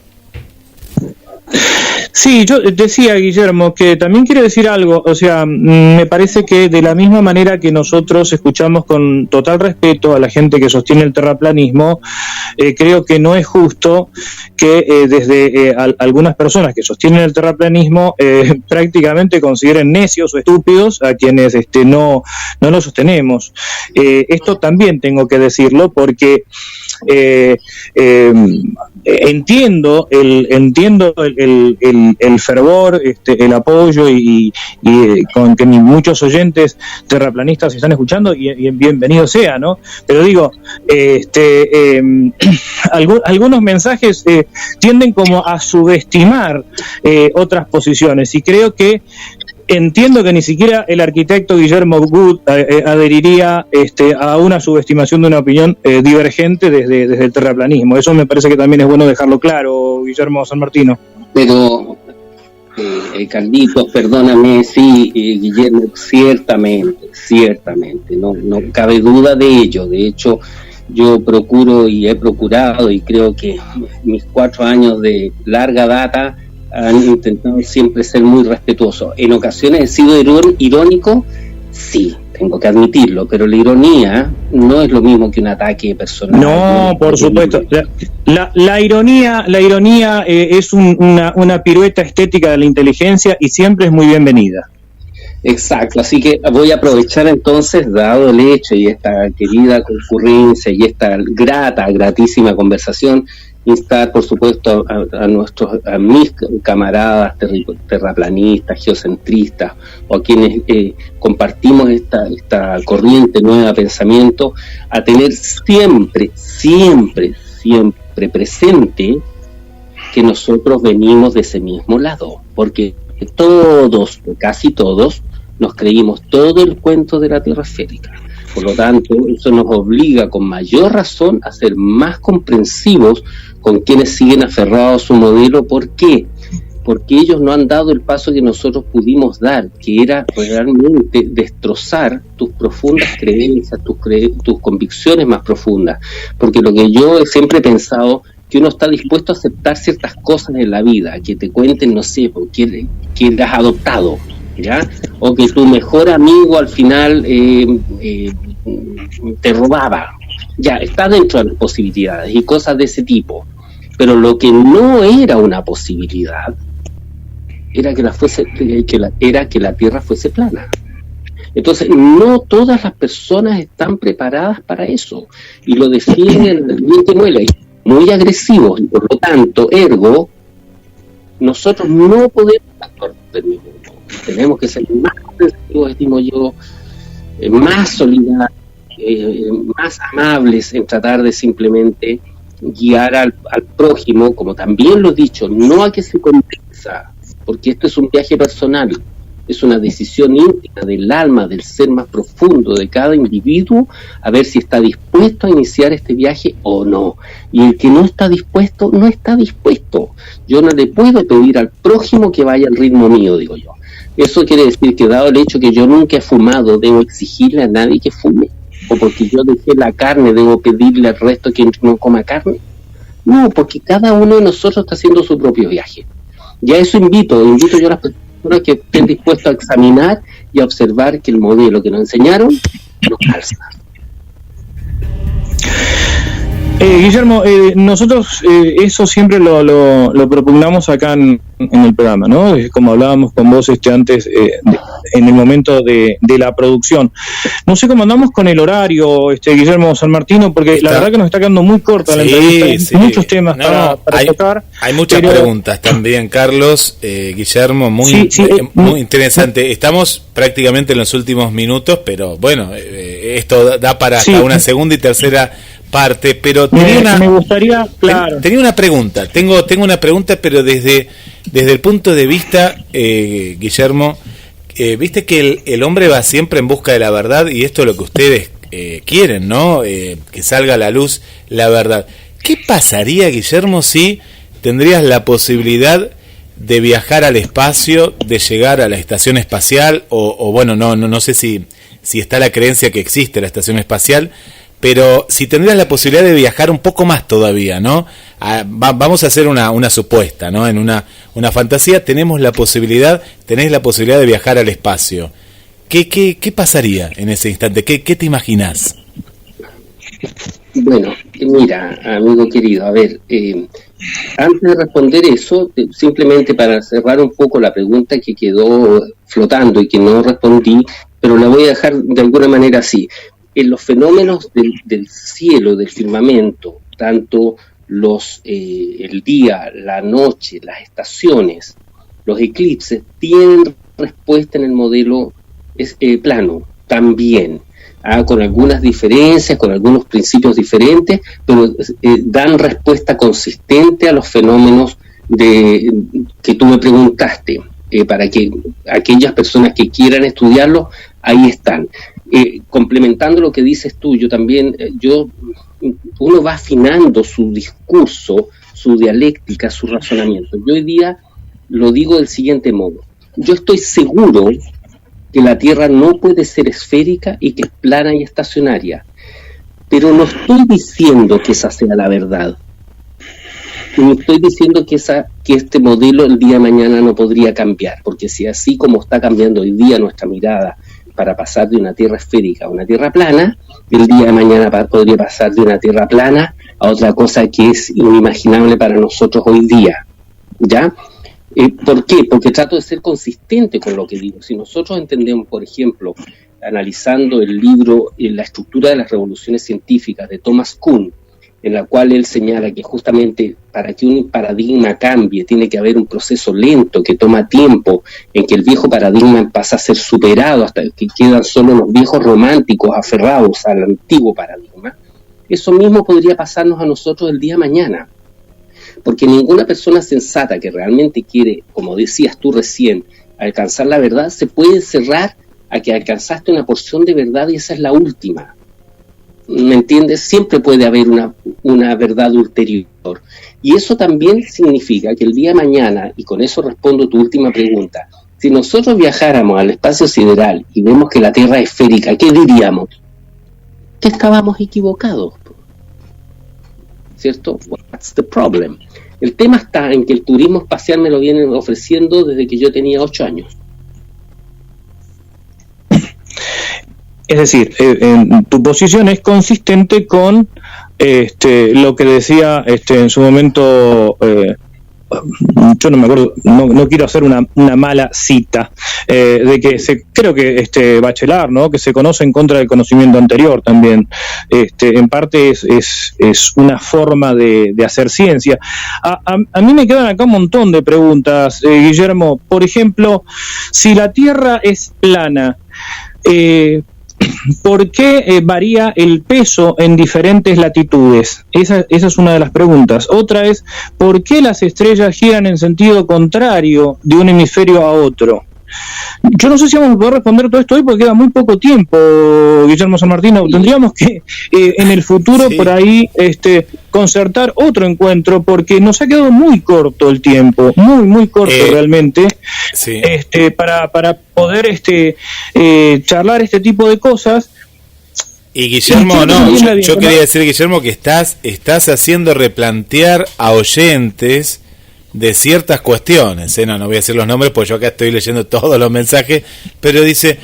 Sí, yo decía, Guillermo, que también quiero decir algo, o sea, me parece que de la misma manera que nosotros escuchamos con total respeto a la gente que sostiene el terraplanismo, creo que no es justo que desde algunas personas que sostienen el terraplanismo prácticamente consideren necios o estúpidos a quienes no lo sostenemos. Esto también tengo que decirlo porque entiendo el el fervor, el apoyo y con que muchos oyentes terraplanistas están escuchando y bienvenido sea, ¿no? Pero digo, algunos mensajes tienden como a subestimar otras posiciones, y creo que entiendo que ni siquiera el arquitecto Guillermo Good adheriría a una subestimación de una opinión divergente desde el terraplanismo. Eso me parece que también es bueno dejarlo claro, Guillermo San Martino. Pero, Carlitos, perdóname, sí, Guillermo, ciertamente, no cabe duda de ello. De hecho, yo procuro y he procurado, y creo que mis 4 años de larga data han intentado siempre ser muy respetuoso. En ocasiones he sido irónico, sí, tengo que admitirlo, pero la ironía no es lo mismo que un ataque personal. No, por supuesto. La ironía es una pirueta estética de la inteligencia y siempre es muy bienvenida. Exacto, así que voy a aprovechar entonces, dado el hecho y esta querida concurrencia y esta gratísima conversación, instar, por supuesto, a mis camaradas terraplanistas, geocentristas, o a quienes compartimos esta corriente nueva de pensamiento, a tener siempre presente que nosotros venimos de ese mismo lado, porque todos, casi todos, nos creímos todo el cuento de la Tierra esférica. Por lo tanto, eso nos obliga con mayor razón a ser más comprensivos con quienes siguen aferrados a su modelo. ¿Por qué? Porque ellos no han dado el paso que nosotros pudimos dar, que era realmente destrozar tus profundas creencias, tus convicciones más profundas. Porque lo que yo siempre he pensado, que uno está dispuesto a aceptar ciertas cosas en la vida, que te cuenten, no sé, porque eras adoptado, ¿ya? O que tu mejor amigo al final te robaba. Ya, está dentro de las posibilidades y cosas de ese tipo. Pero lo que no era una posibilidad era que la Tierra fuese plana. Entonces, no todas las personas están preparadas para eso. Y lo definen muy agresivos. Y por lo tanto, ergo, nosotros no podemos actuar del mismo modo. Tenemos que ser más comprensivos, estimo yo, más solidarios, más amables en tratar de simplemente guiar al prójimo, como también lo he dicho, no a que se convenza, porque esto es un viaje personal, es una decisión íntima del alma, del ser más profundo de cada individuo, a ver si está dispuesto a iniciar este viaje o no. Y el que no está dispuesto, no está dispuesto. Yo no le puedo pedir al prójimo que vaya al ritmo mío, digo yo. Eso quiere decir que, dado el hecho que yo nunca he fumado, ¿debo exigirle a nadie que fume? ¿O porque yo dejé la carne, debo pedirle al resto que no coma carne? No, porque cada uno de nosotros está haciendo su propio viaje. Y a eso invito yo a las personas que estén dispuestas a examinar y a observar que el modelo que nos enseñaron nos calza. Guillermo, nosotros eso siempre lo propugnamos acá en el programa, ¿no? Como hablábamos con vos antes, en el momento de la producción. No sé cómo andamos con el horario, Guillermo San Martino, porque la verdad que nos está quedando muy corta la entrevista. Hay muchos temas para tocar. Hay muchas preguntas también, Carlos, Guillermo, muy interesante. Estamos prácticamente en los últimos minutos, pero bueno, esto da para hasta una segunda y tercera parte, pero me gustaría, claro. Tenía una pregunta, tengo una pregunta, pero desde el punto de vista, Guillermo, viste que el hombre va siempre en busca de la verdad, y esto es lo que ustedes quieren, ¿no? Que salga a la luz la verdad. ¿Qué pasaría, Guillermo, si tendrías la posibilidad de viajar al espacio, de llegar a la estación espacial, o bueno, no sé si está la creencia que existe la estación espacial, pero si tendrías la posibilidad de viajar un poco más todavía, ¿no? Vamos a hacer una supuesta, ¿no? En una fantasía tenés la posibilidad de viajar al espacio. ¿Qué pasaría en ese instante? ¿Qué te imaginás? Bueno, mira, amigo querido, a ver, antes de responder eso, simplemente para cerrar un poco la pregunta que quedó flotando y que no respondí, pero la voy a dejar de alguna manera así. En los fenómenos del cielo, del firmamento, tanto el día, la noche, las estaciones, los eclipses, tienen respuesta en el modelo plano también, con algunas diferencias, con algunos principios diferentes, pero dan respuesta consistente a los fenómenos que tú me preguntaste, para que aquellas personas que quieran estudiarlo, ahí están. Complementando lo que dices tú, uno va afinando su discurso, su dialéctica, su razonamiento. Yo hoy día lo digo del siguiente modo: yo estoy seguro que la Tierra no puede ser esférica y que es plana y estacionaria, pero no estoy diciendo que esa sea la verdad. No estoy diciendo que este modelo el día de mañana no podría cambiar, porque si así como está cambiando hoy día nuestra mirada para pasar de una Tierra esférica a una Tierra plana, el día de mañana podría pasar de una Tierra plana a otra cosa que es inimaginable para nosotros hoy día, ¿ya? ¿Por qué? Porque trato de ser consistente con lo que digo. Si nosotros entendemos, por ejemplo, analizando el libro La estructura de las revoluciones científicas de Thomas Kuhn, en la cual él señala que justamente para que un paradigma cambie tiene que haber un proceso lento que toma tiempo, en que el viejo paradigma pasa a ser superado hasta que quedan solo los viejos románticos aferrados al antiguo paradigma. Eso mismo podría pasarnos a nosotros el día de mañana, porque ninguna persona sensata que realmente quiere, como decías tú recién, alcanzar la verdad, se puede encerrar a que alcanzaste una porción de verdad y esa es la última. ¿Me entiendes? Siempre puede haber una verdad ulterior. Y eso también significa que el día de mañana, y con eso respondo a tu última pregunta, si nosotros viajáramos al espacio sideral y vemos que la Tierra es esférica, ¿qué diríamos? Que estábamos equivocados. ¿Cierto? What's the problem? El tema está en que el turismo espacial me lo vienen ofreciendo desde que yo tenía 8 años. Es decir, tu posición es consistente con lo que decía en su momento, yo no me acuerdo, no quiero hacer una mala cita, de que creo que Bachelard, ¿no?, que se conoce en contra del conocimiento anterior también, en parte es una forma de hacer ciencia. A mí me quedan acá un montón de preguntas, Guillermo. Por ejemplo, si la Tierra es plana, ¿por qué varía el peso en diferentes latitudes? Esa es una de las preguntas. Otra es, ¿por qué las estrellas giran en sentido contrario de un hemisferio a otro? Yo no sé si vamos a poder responder todo esto hoy porque queda muy poco tiempo, Guillermo San Martino. Tendríamos que en el futuro por ahí concertar otro encuentro porque nos ha quedado muy corto el tiempo, muy corto realmente, para poder charlar este tipo de cosas. Y Guillermo, yo quería decir, Guillermo, que estás haciendo replantear a oyentes de ciertas cuestiones, no voy a decir los nombres porque yo acá estoy leyendo todos los mensajes, pero dice,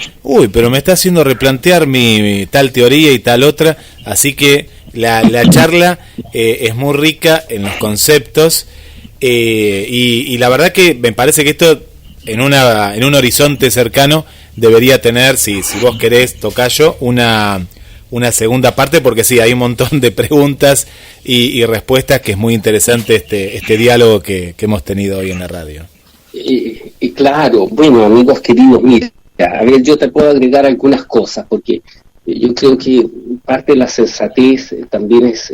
pero me está haciendo replantear mi tal teoría y tal otra, así que la charla es muy rica en los conceptos, y la verdad que me parece que esto en un horizonte cercano debería tener, si vos querés, tocayo, una segunda parte, porque sí, hay un montón de preguntas y respuestas que es muy interesante este diálogo que hemos tenido hoy en la radio. Claro, bueno, amigos queridos, mira, a ver, yo te puedo agregar algunas cosas, porque yo creo que parte de la sensatez también es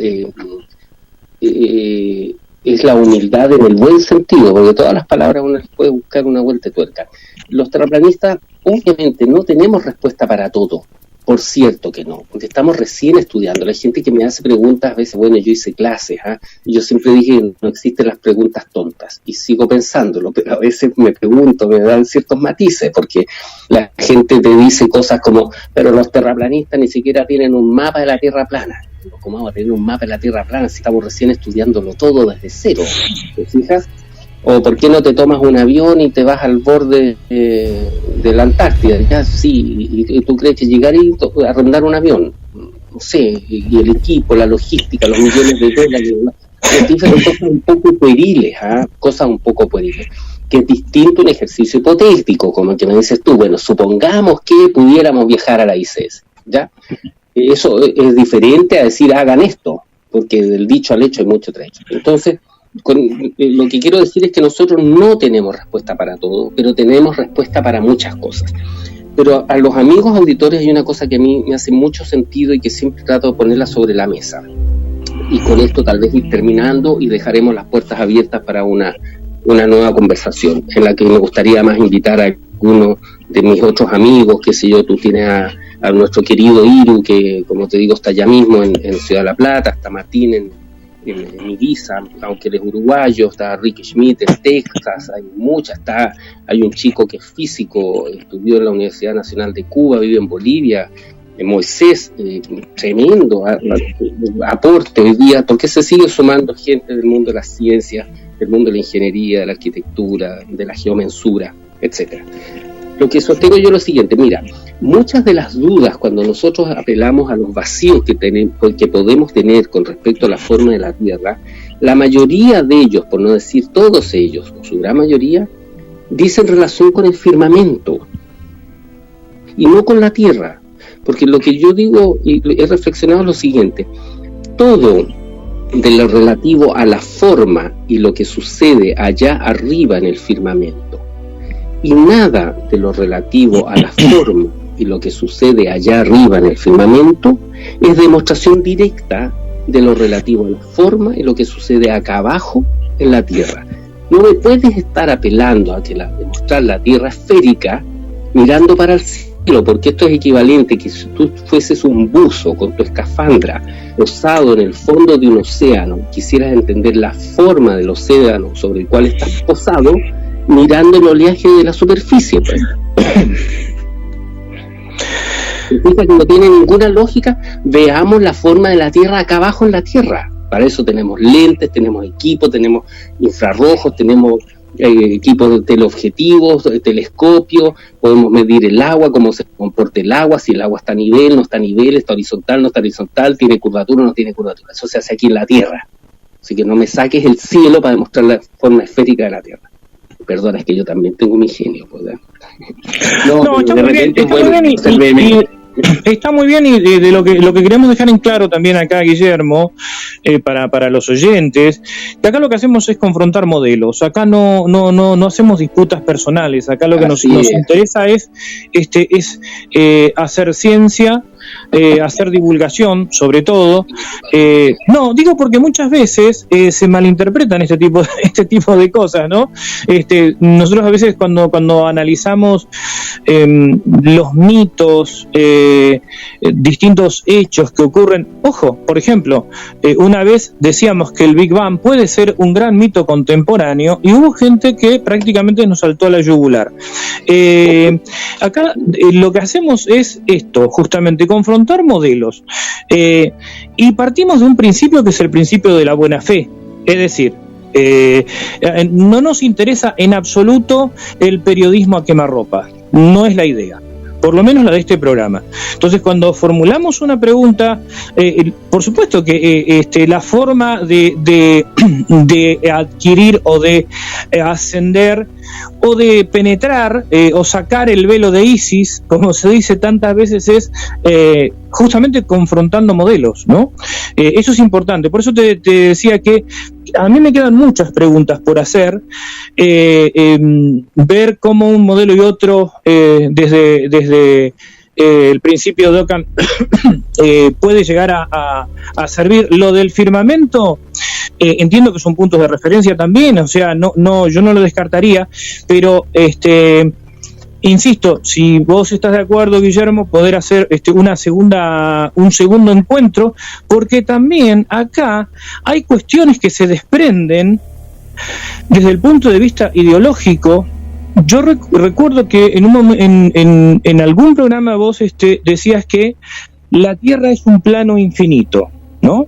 la humildad en el buen sentido, porque todas las palabras uno les puede buscar una vuelta de tuerca. Los terraplanistas, obviamente, no tenemos respuesta para todo. Por cierto que no, porque estamos recién estudiando. Hay gente que me hace preguntas, a veces, bueno, yo hice clases, y yo siempre dije, no existen las preguntas tontas, y sigo pensándolo, pero a veces me pregunto, me dan ciertos matices, porque la gente te dice cosas como, pero los terraplanistas ni siquiera tienen un mapa de la Tierra plana. ¿Cómo vamos a tener un mapa de la Tierra plana si estamos recién estudiándolo todo desde cero? ¿Te fijas? O ¿por qué no te tomas un avión y te vas al borde de la Antártida? Ya, sí, y tú crees que llegar y arrendar un avión, no sé, y el equipo, la logística, los millones de dólares, cosas un poco pueriles, cosas un poco pueriles, que es distinto un ejercicio hipotético, como el que me dices tú, bueno, supongamos que pudiéramos viajar a la ICES, ¿ya? Eso es diferente a decir hagan esto, porque del dicho al hecho hay mucho trecho. Entonces, lo que quiero decir es que nosotros no tenemos respuesta para todo, pero tenemos respuesta para muchas cosas. Pero a los amigos auditores hay una cosa que a mí me hace mucho sentido y que siempre trato de ponerla sobre la mesa. Y con esto tal vez ir terminando y dejaremos las puertas abiertas para una nueva conversación, en la que me gustaría más invitar a alguno de mis otros amigos, qué sé yo, tú tienes a nuestro querido Iru, que como te digo está allá mismo en Ciudad de la Plata, está Martín en Ibiza, aunque él es uruguayo, está Ricky Schmidt en Texas, hay un chico que es físico, estudió en la Universidad Nacional de Cuba, vive en Bolivia, Moisés, tremendo aporte hoy día, porque se sigue sumando gente del mundo de las ciencias, del mundo de la ingeniería, de la arquitectura, de la geomensura, etcétera. Lo que sostengo yo es lo siguiente, mira, muchas de las dudas cuando nosotros apelamos a los vacíos que podemos tener con respecto a la forma de la Tierra, la mayoría de ellos, por no decir todos ellos, o su gran mayoría, dicen relación con el firmamento y no con la Tierra. Porque lo que yo digo y he reflexionado es lo siguiente, todo de lo relativo a la forma y lo que sucede allá arriba en el firmamento, y nada de lo relativo a la forma y lo que sucede allá arriba en el firmamento es demostración directa de lo relativo a la forma y lo que sucede acá abajo en la Tierra. No me puedes estar apelando a que demostrar la Tierra esférica mirando para el cielo, porque esto es equivalente que si tú fueses un buzo con tu escafandra posado en el fondo de un océano, quisieras entender la forma del océano sobre el cual estás posado, mirando el oleaje de la superficie, pues. Significa que no tiene ninguna lógica. Veamos la forma de la Tierra acá abajo en la Tierra. Para eso tenemos lentes, tenemos equipos, tenemos infrarrojos, tenemos equipos de teleobjetivos, telescopios, podemos medir el agua, cómo se comporta el agua, si el agua está a nivel, no está a nivel, está horizontal, no está horizontal, tiene curvatura, no tiene curvatura. Eso se hace aquí en la Tierra. Así que no me saques el cielo para demostrar la forma esférica de la Tierra. Perdona, es que yo también tengo mi genio, ¿verdad? No, está muy bien, está muy bien, y de lo que queremos dejar en claro también acá, Guillermo, para los oyentes, que acá lo que hacemos es confrontar modelos, acá no hacemos disputas personales, acá lo que nos interesa es hacer ciencia, hacer divulgación, sobre todo. No, digo porque muchas veces se malinterpretan este tipo de cosas, ¿no? Nosotros a veces cuando analizamos los mitos, distintos hechos que ocurren, ojo, por ejemplo, una vez decíamos que el Big Bang puede ser un gran mito contemporáneo y hubo gente que prácticamente nos saltó a la yugular. Acá lo que hacemos es esto, justamente confrontar modelos, y partimos de un principio que es el principio de la buena fe, es decir, no nos interesa en absoluto el periodismo a quemarropa, no es la idea, por lo menos la de este programa. Entonces, cuando formulamos una pregunta, por supuesto que la forma de adquirir o de ascender o de penetrar o sacar el velo de Isis, como se dice tantas veces, es justamente confrontando modelos, ¿no? Eso es importante. Por eso te decía que a mí me quedan muchas preguntas por hacer, ver cómo un modelo y otro desde el principio de Ockham puede llegar a servir. Lo del firmamento, entiendo que son puntos de referencia también, o sea, yo no lo descartaría, pero insisto, si vos estás de acuerdo, Guillermo, poder hacer un segundo encuentro, porque también acá hay cuestiones que se desprenden desde el punto de vista ideológico. Yo recuerdo que en algún programa vos decías que la Tierra es un plano infinito, ¿no?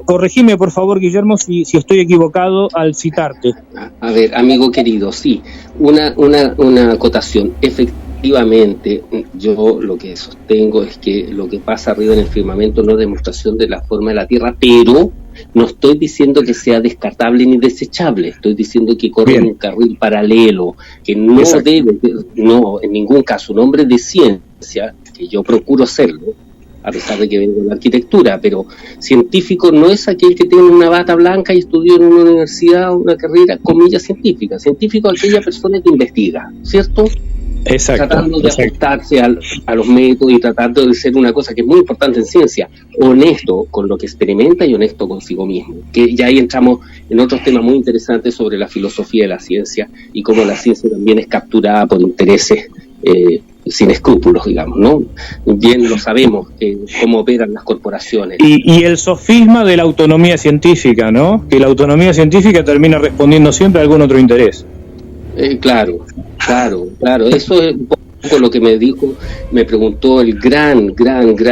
Corregime, por favor, Guillermo, si estoy equivocado al citarte. A ver, amigo querido, sí, una acotación. Efectivamente, yo lo que sostengo es que lo que pasa arriba en el firmamento no es demostración de la forma de la Tierra, pero no estoy diciendo que sea descartable ni desechable, estoy diciendo que corre en un carril paralelo, que no debe, en ningún caso, un hombre de ciencia, que yo procuro serlo, a pesar de que vengo de la arquitectura, pero científico no es aquel que tiene una bata blanca y estudió en una universidad una carrera, comillas, científica. Científico es aquella persona que investiga, ¿cierto? Exacto, tratando de ajustarse a los métodos y tratando de ser una cosa que es muy importante en ciencia, honesto con lo que experimenta y honesto consigo mismo. Que ya ahí entramos en otros temas muy interesantes sobre la filosofía de la ciencia y cómo la ciencia también es capturada por intereses sin escrúpulos, digamos, ¿no? Bien lo sabemos, cómo operan las corporaciones. Y el sofisma de la autonomía científica, ¿no? Que la autonomía científica termina respondiendo siempre a algún otro interés. Claro. Eso es un poco lo que me preguntó el gran,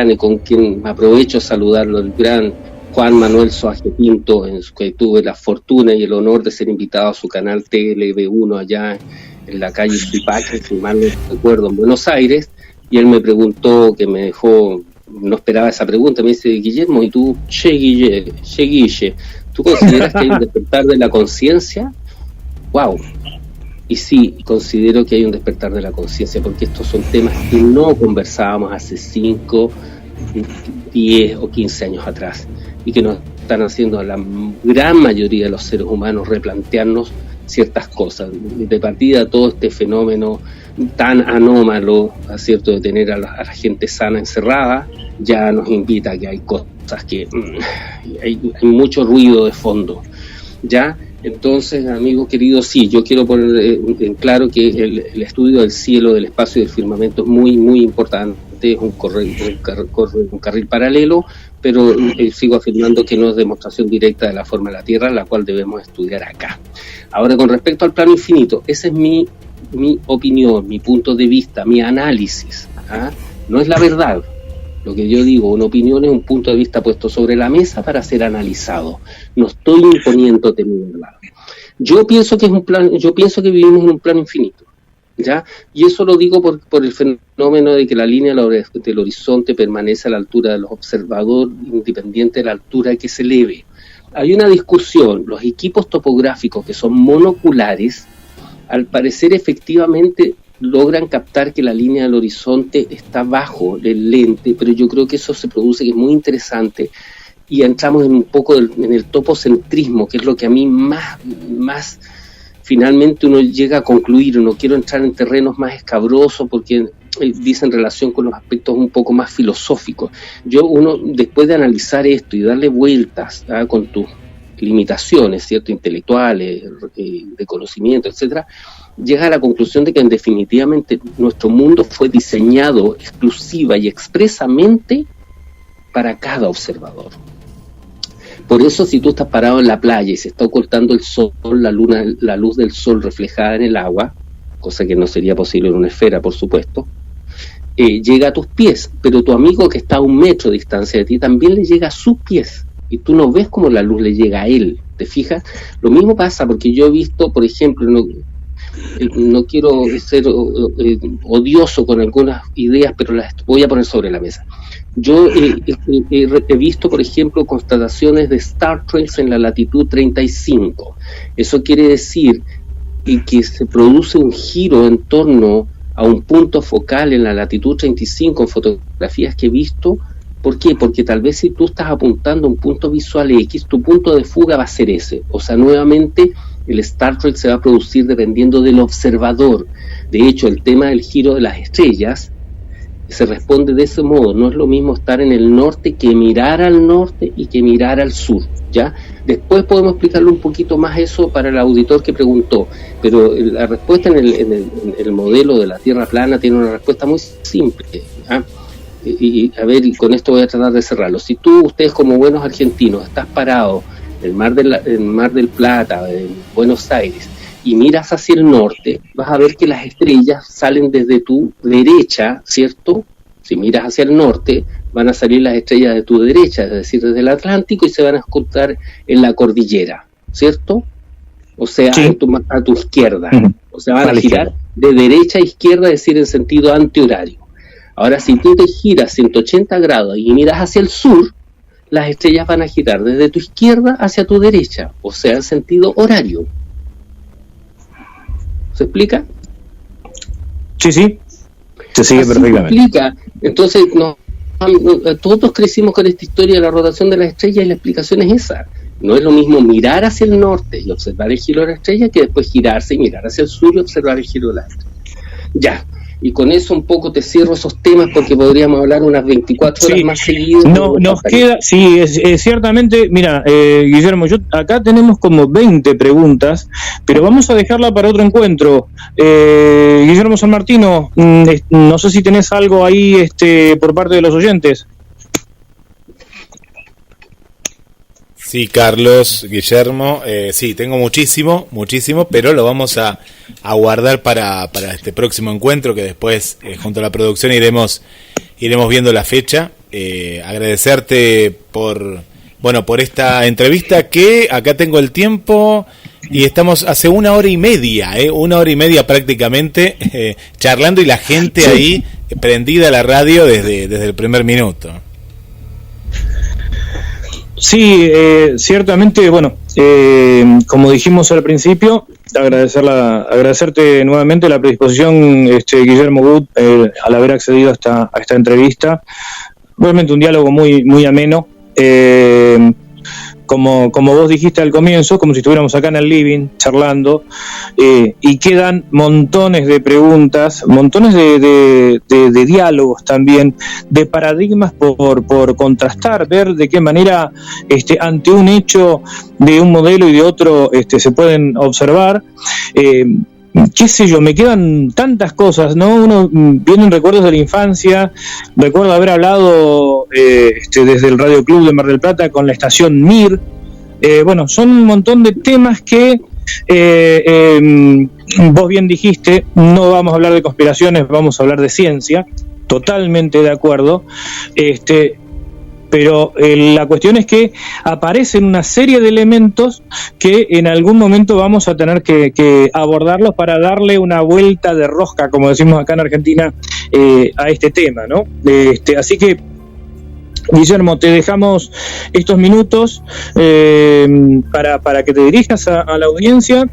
y con quien aprovecho saludarlo, el gran Juan Manuel Soaje Pinto, en que tuve la fortuna y el honor de ser invitado a su canal TLV1 allá en la calle Suipacha, si mal no recuerdo, en Buenos Aires, y él me preguntó, que me dejó, no esperaba esa pregunta, me dice: Guillermo, ¿y tú, Guille, tú consideras que hay un despertar de la conciencia? ¡Wow! Y sí, considero que hay un despertar de la conciencia, porque estos son temas que no conversábamos hace 5, 10 o 15 años atrás, y que nos están haciendo a la gran mayoría de los seres humanos replantearnos ciertas cosas. De partida, todo este fenómeno tan anómalo, ¿cierto?, de tener a la gente sana encerrada, ya nos invita a que hay cosas que hay mucho ruido de fondo, ¿ya? Entonces, amigo querido, sí, yo quiero poner en claro que el estudio del cielo, del espacio y del firmamento es muy, muy importante, es un carril paralelo, pero sigo afirmando que no es demostración directa de la forma de la Tierra, la cual debemos estudiar acá. Ahora, con respecto al plano infinito, esa es mi opinión, mi punto de vista, mi análisis, ¿ah? No es la verdad. Lo que yo digo, una opinión es un punto de vista puesto sobre la mesa para ser analizado. No estoy imponiéndote mi verdad. Yo pienso que vivimos en un plano infinito, ¿ya? Y eso lo digo por el fenómeno de que la línea del horizonte permanece a la altura de los observadores, independiente de la altura que se eleve. Hay una discusión, los equipos topográficos que son monoculares, al parecer efectivamente logran captar que la línea del horizonte está bajo el lente, pero yo creo que eso se produce, que es muy interesante, y entramos en un poco en el topocentrismo, que es lo que a mí más finalmente uno llega a concluir. No quiero entrar en terrenos más escabrosos porque dice en relación con los aspectos un poco más filosóficos. Uno, después de analizar esto y darle vueltas con tus limitaciones, ¿cierto?, intelectuales, de conocimiento, etcétera, llega a la conclusión de que definitivamente nuestro mundo fue diseñado exclusiva y expresamente para cada observador. Por eso, si tú estás parado en la playa y se está ocultando el sol, la luz del sol reflejada en el agua, cosa que no sería posible en una esfera, por supuesto, llega a tus pies, pero tu amigo que está a 1 metro de distancia de ti también le llega a sus pies, y tú no ves cómo la luz le llega a él, ¿te fijas? Lo mismo pasa porque yo he visto, por ejemplo, no quiero ser odioso con algunas ideas, pero las voy a poner sobre la mesa. Yo he visto, por ejemplo, constataciones de Star Trek en la latitud 35. Eso quiere decir que se produce un giro en torno a un punto focal en la latitud 35 en fotografías que he visto. ¿Por qué? Porque tal vez si tú estás apuntando a un punto visual X, tu punto de fuga va a ser ese. O sea, nuevamente el Star Trek se va a producir dependiendo del observador. De hecho, el tema del giro de las estrellas se responde de ese modo. No es lo mismo estar en el norte que mirar al norte y que mirar al sur, ¿ya? Después podemos explicarle un poquito más eso para el auditor que preguntó, pero la respuesta en el modelo de la Tierra plana tiene una respuesta muy simple, ¿ya? Y a ver, y con esto voy a tratar de cerrarlo. Si ustedes como buenos argentinos, estás parado en el Mar del Plata, en Buenos Aires, y miras hacia el norte, vas a ver que las estrellas salen desde tu derecha, ¿cierto? Si miras hacia el norte, van a salir las estrellas de tu derecha, es decir, desde el Atlántico, y se van a ocultar en la cordillera, ¿cierto? O sea, sí, a tu izquierda. O sea, van a girar de derecha a izquierda, es decir, en sentido antihorario. Ahora, si tú te giras 180 grados y miras hacia el sur, las estrellas van a girar desde tu izquierda hacia tu derecha, o sea, en sentido horario. ¿Se explica? Sí, se sigue perfectamente. Entonces, todos crecimos con esta historia de la rotación de las estrellas y la explicación es esa. No es lo mismo mirar hacia el norte y observar el giro de la estrella que después girarse y mirar hacia el sur y observar el giro de la estrella. Ya, y con eso un poco te cierro esos temas porque podríamos hablar unas 24 horas más seguidas. No, nos queda, sí, es ciertamente, mira, Guillermo, acá tenemos como 20 preguntas, pero vamos a dejarla para otro encuentro. Guillermo San Martino, no sé si tenés algo ahí por parte de los oyentes. Sí, Carlos, Guillermo, sí, tengo muchísimo, pero lo vamos a guardar para este próximo encuentro que después junto a la producción iremos viendo la fecha. Agradecerte por esta entrevista que acá tengo el tiempo y estamos hace 1 hora y media, 1 hora y media prácticamente charlando y la gente ahí prendida a la radio desde el primer minuto. Sí, ciertamente, como dijimos al principio, agradecerte nuevamente la predisposición, Guillermo Gut, al haber accedido a esta entrevista. Realmente un diálogo muy, muy ameno. Como vos dijiste al comienzo, como si estuviéramos acá en el living charlando, y quedan montones de preguntas, montones de diálogos también, de paradigmas por contrastar, ver de qué manera ante un hecho de un modelo y de otro se pueden observar. Qué sé yo, me quedan tantas cosas, ¿no? Uno vienen recuerdos de la infancia, recuerdo haber hablado desde el Radio Club de Mar del Plata con la estación MIR. Son un montón de temas que vos bien dijiste, no vamos a hablar de conspiraciones, vamos a hablar de ciencia, totalmente de acuerdo. Pero la cuestión es que aparecen una serie de elementos que en algún momento vamos a tener que abordarlos para darle una vuelta de rosca, como decimos acá en Argentina, a este tema, ¿no? Así que, Guillermo, te dejamos estos minutos para que te dirijas a la audiencia,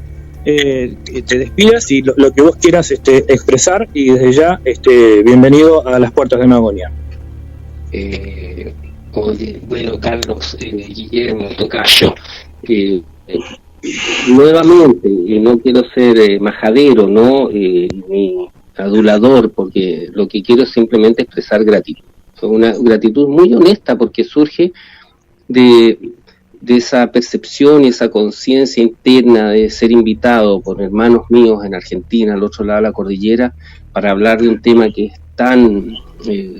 te despidas y lo que vos quieras expresar, y desde ya bienvenido a las puertas de Magonia. Bueno, Carlos, Guillermo, tocayo, nuevamente, no quiero ser majadero, ¿no? Ni adulador, porque lo que quiero es simplemente expresar gratitud. Una gratitud muy honesta, porque surge de esa percepción y esa conciencia interna de ser invitado por hermanos míos en Argentina, al otro lado de la cordillera, para hablar de un tema que es tan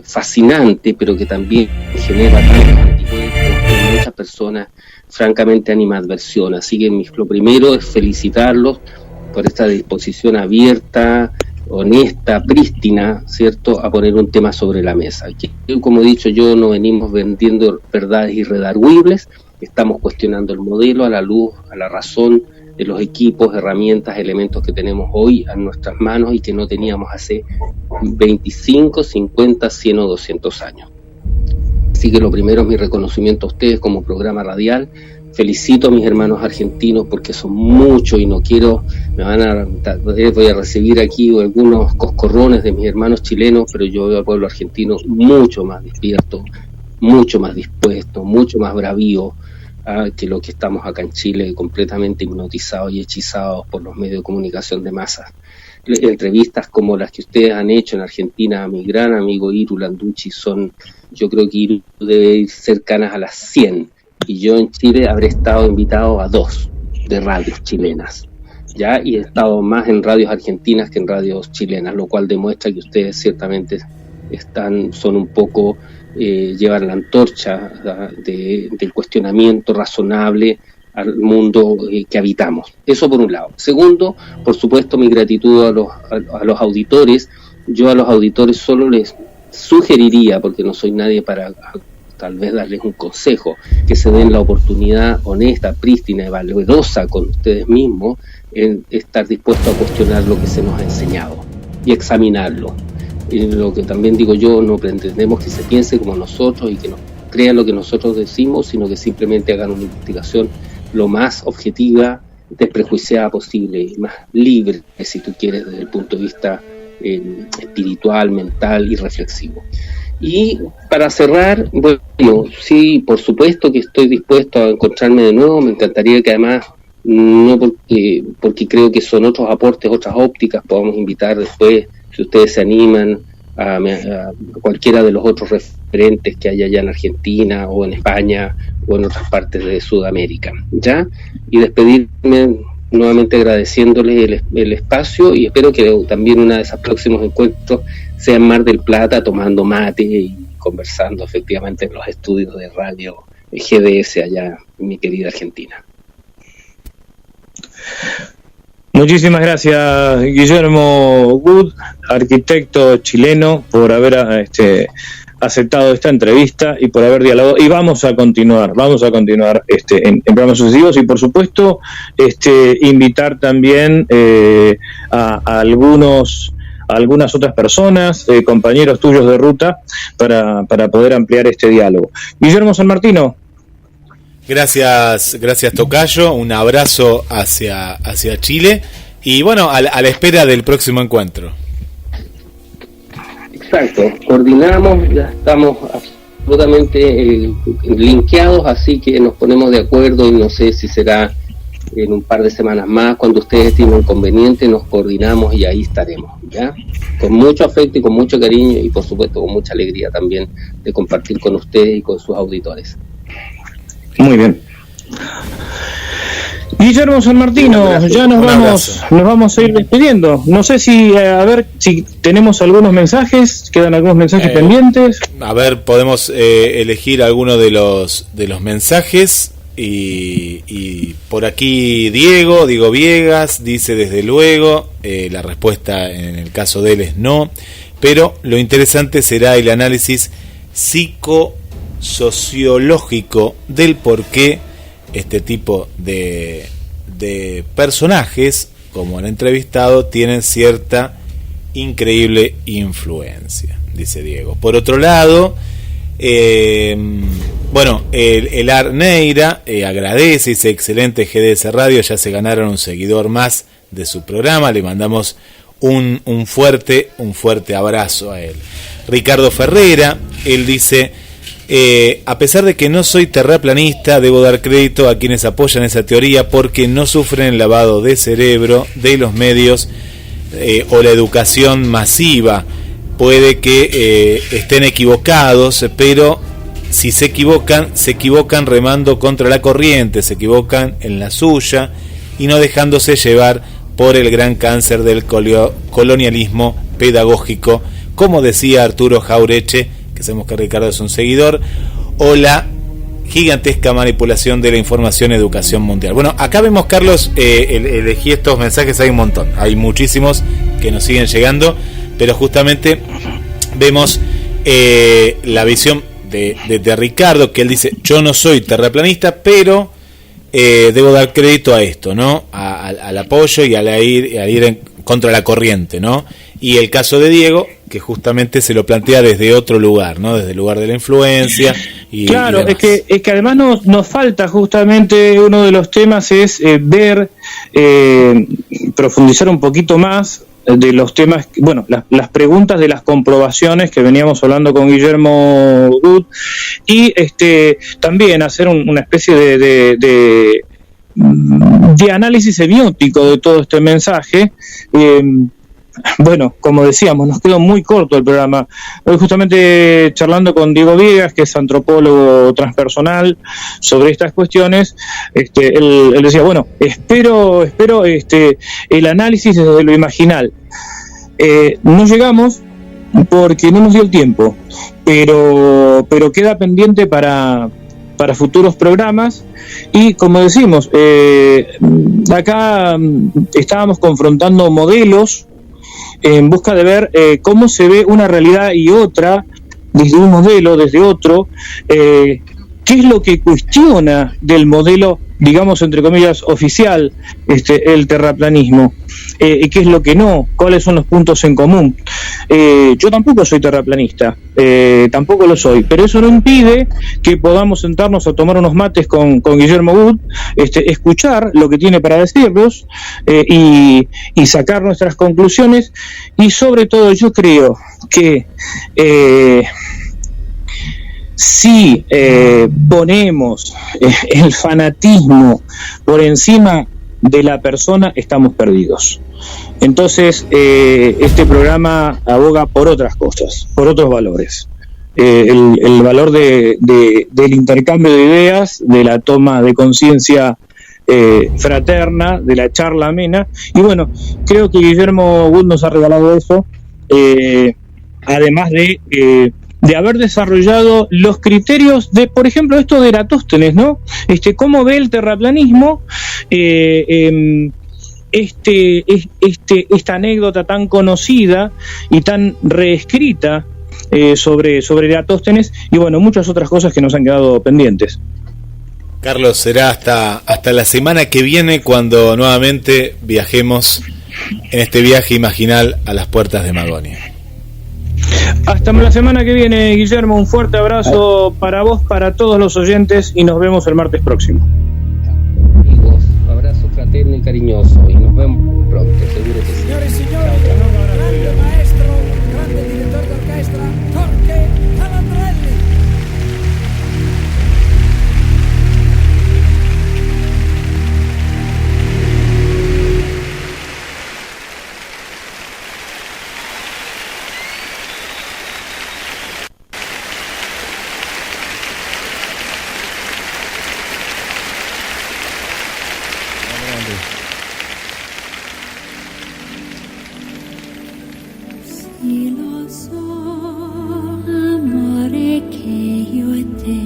fascinante, pero que también genera tantos anticuerpos en muchas personas, francamente animadversión. Así que lo primero es felicitarlos por esta disposición abierta, honesta, prístina, ¿cierto?, a poner un tema sobre la mesa. Que, como he dicho yo, no venimos vendiendo verdades irredarguibles, estamos cuestionando el modelo a la luz, a la razón de los equipos, herramientas, elementos que tenemos hoy a nuestras manos y que no teníamos hace 25, 50, 100 o 200 años. Así que lo primero es mi reconocimiento a ustedes como programa radial. Felicito a mis hermanos argentinos porque son muchos y no quiero, voy a recibir aquí algunos coscorrones de mis hermanos chilenos, pero yo veo al pueblo argentino mucho más despierto, mucho más dispuesto, mucho más bravío que lo que estamos acá en Chile, completamente hipnotizados y hechizados por los medios de comunicación de masas. Entrevistas como las que ustedes han hecho en Argentina a mi gran amigo Iru Landucci yo creo que Iru debe ir cercanas a las 100, y yo en Chile habré estado invitado a 2 de radios chilenas, ¿ya? Y he estado más en radios argentinas que en radios chilenas, lo cual demuestra que ustedes ciertamente son un poco, llevan la antorcha del cuestionamiento razonable al mundo que habitamos. Eso por un lado. Segundo, por supuesto, mi gratitud a los auditores. Yo a los auditores solo les sugeriría, porque no soy nadie para tal vez darles un consejo, que se den la oportunidad honesta, prístina y valerosa con ustedes mismos en estar dispuestos a cuestionar lo que se nos ha enseñado y examinarlo. Y lo que también digo yo, no pretendemos que se piense como nosotros y que no crean lo que nosotros decimos, sino que simplemente hagan una investigación lo más objetiva, desprejuiciada posible, más libre, si tú quieres, desde el punto de vista espiritual, mental y reflexivo. Y para cerrar, bueno, sí, por supuesto que estoy dispuesto a encontrarme de nuevo. Me encantaría que además, no porque creo que son otros aportes, otras ópticas, podamos invitar después, si ustedes se animan, a cualquiera de los otros referentes que hay allá en Argentina o en España o en otras partes de Sudamérica, ¿ya? Y despedirme nuevamente agradeciéndoles el espacio, y espero que también uno de esos próximos encuentros sea en Mar del Plata, tomando mate y conversando efectivamente en los estudios de radio GDS allá en mi querida Argentina. Muchísimas gracias, Guillermo Gut, arquitecto chileno, por haber aceptado esta entrevista y por haber dialogado. Y vamos a continuar en programas sucesivos, y por supuesto invitar también a algunas otras personas, compañeros tuyos de ruta, para poder ampliar este diálogo. Guillermo San Martino. Gracias Tocayo, un abrazo hacia Chile y bueno, a la espera del próximo encuentro. Exacto, coordinamos, ya estamos absolutamente linkeados, así que nos ponemos de acuerdo y no sé si será en un par de semanas más, cuando ustedes tienen conveniente, nos coordinamos y ahí estaremos, ¿ya? Con mucho afecto y con mucho cariño y por supuesto con mucha alegría también de compartir con ustedes y con sus auditores. Muy bien. Guillermo San Martino, ya nos vamos a ir despidiendo. No sé si, a ver, si tenemos algunos mensajes, quedan algunos mensajes pendientes. A ver, podemos elegir alguno de los mensajes. Y por aquí Diego Viegas dice: desde luego, la respuesta en el caso de él es no, pero lo interesante será el análisis psicosociológico del por qué este tipo de personajes, como el entrevistado, tienen cierta increíble influencia, dice Diego. Por otro lado, bueno, el Arneira agradece, dice: excelente GDS Radio, ya se ganaron un seguidor más de su programa, le mandamos un fuerte abrazo a él. Ricardo Ferrera, él dice: a pesar de que no soy terraplanista, debo dar crédito a quienes apoyan esa teoría porque no sufren lavado de cerebro de los medios o la educación masiva. Puede que estén equivocados, pero si se equivocan remando contra la corriente, se equivocan en la suya y no dejándose llevar por el gran cáncer del colonialismo pedagógico, como decía Arturo Jaureche, que sabemos que Ricardo es un seguidor, o la gigantesca manipulación de la información en educación mundial. Bueno, acá vemos, Carlos, elegí estos mensajes, hay un montón, hay muchísimos que nos siguen llegando, pero justamente vemos la visión de Ricardo, que él dice: yo no soy terraplanista, pero debo dar crédito a esto, ¿no? Al apoyo y a ir en contra la corriente, ¿no? Y el caso de Diego, que justamente se lo plantea desde otro lugar, ¿no? Desde el lugar de la influencia. Claro, es que además nos falta justamente uno de los temas, es profundizar un poquito más de los temas, bueno, las preguntas de las comprobaciones que veníamos hablando con Guillermo Gut, y también hacer una especie de análisis semiótico de todo este mensaje. Bueno, como decíamos, nos quedó muy corto el programa. Hoy justamente charlando con Diego Viegas, que es antropólogo transpersonal, sobre estas cuestiones, él decía: bueno, espero el análisis desde lo imaginal. No llegamos porque no nos dio el tiempo, pero queda pendiente para futuros programas. Y como decimos, acá estábamos confrontando modelos en busca de ver cómo se ve una realidad y otra, desde un modelo, desde otro, qué es lo que cuestiona del modelo, digamos, entre comillas, oficial, el terraplanismo, y qué es lo que no, cuáles son los puntos en común. Yo tampoco soy terraplanista, tampoco lo soy, pero eso no impide que podamos sentarnos a tomar unos mates con Guillermo Gut, escuchar lo que tiene para decirnos, y sacar nuestras conclusiones. Y sobre todo, yo creo que si ponemos el fanatismo por encima de la persona, estamos perdidos. Entonces, este programa aboga por otras cosas, por otros valores. El valor del intercambio de ideas, de la toma de conciencia fraterna, de la charla amena. Y bueno, creo que Guillermo Wood nos ha regalado eso, además de haber desarrollado los criterios de, por ejemplo, esto de Eratóstenes, ¿no? Cómo ve el terraplanismo, esta anécdota tan conocida y tan reescrita sobre Eratóstenes, y bueno, muchas otras cosas que nos han quedado pendientes. Carlos, será hasta la semana que viene cuando nuevamente viajemos en este viaje imaginal a las puertas de Magonia. Hasta la semana que viene, Guillermo, un fuerte abrazo para vos, para todos los oyentes, y nos vemos el martes próximo. Amigos, abrazo fraterno y cariñoso, y nos vemos pronto, seguro que sí. Señores y señores, grande maestro, grande director de orquesta, Jorge Calandrelli. Sì, lo so, amore, che io e te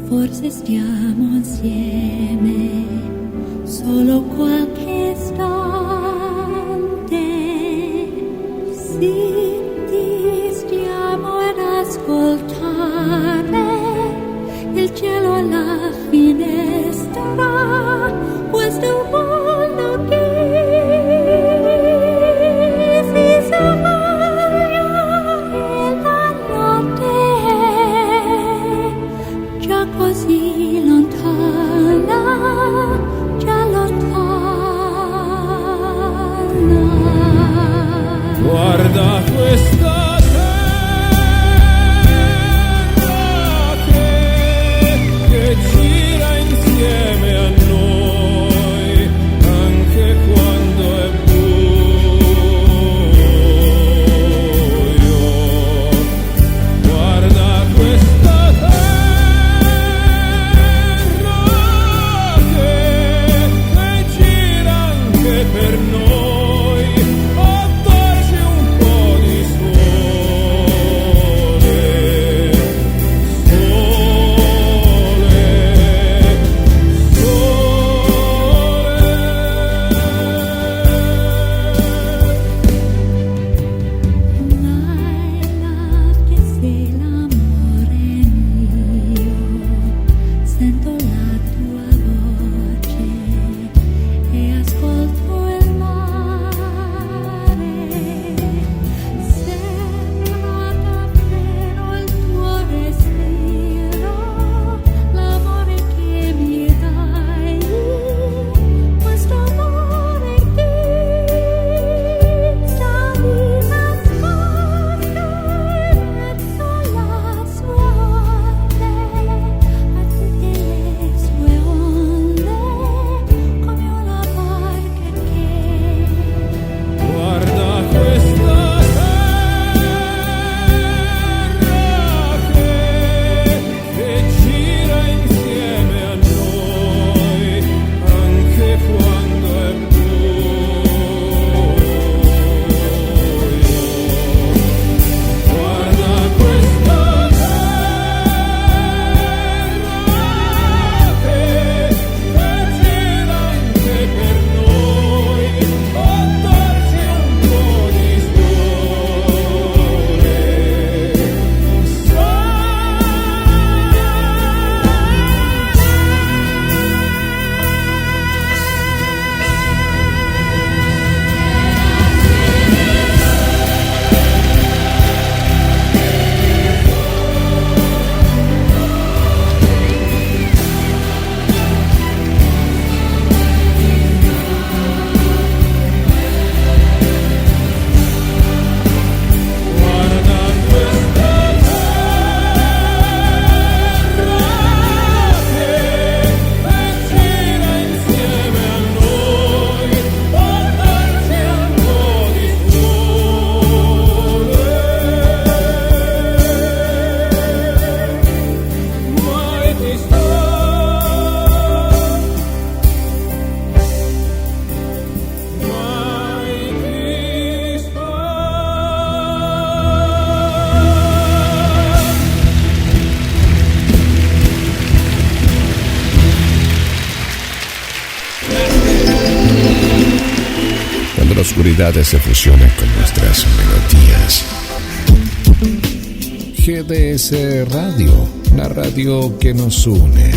forse stiamo insieme solo qualche istante. Sì, ti stiamo ad ascoltare il cielo alla finestra, questo è un mondo che così lontana, già lontana. Guarda questa terra che gira insieme a noi, anche quando è buio. Guarda questa per noi, oh, darci un po' di suono. la oscuridad se fusiona con nuestras melodías. GDS Radio, la radio que nos une.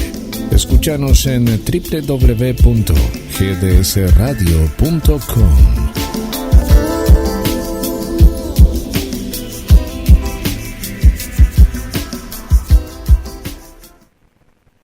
Escúchanos en www.gdsradio.com.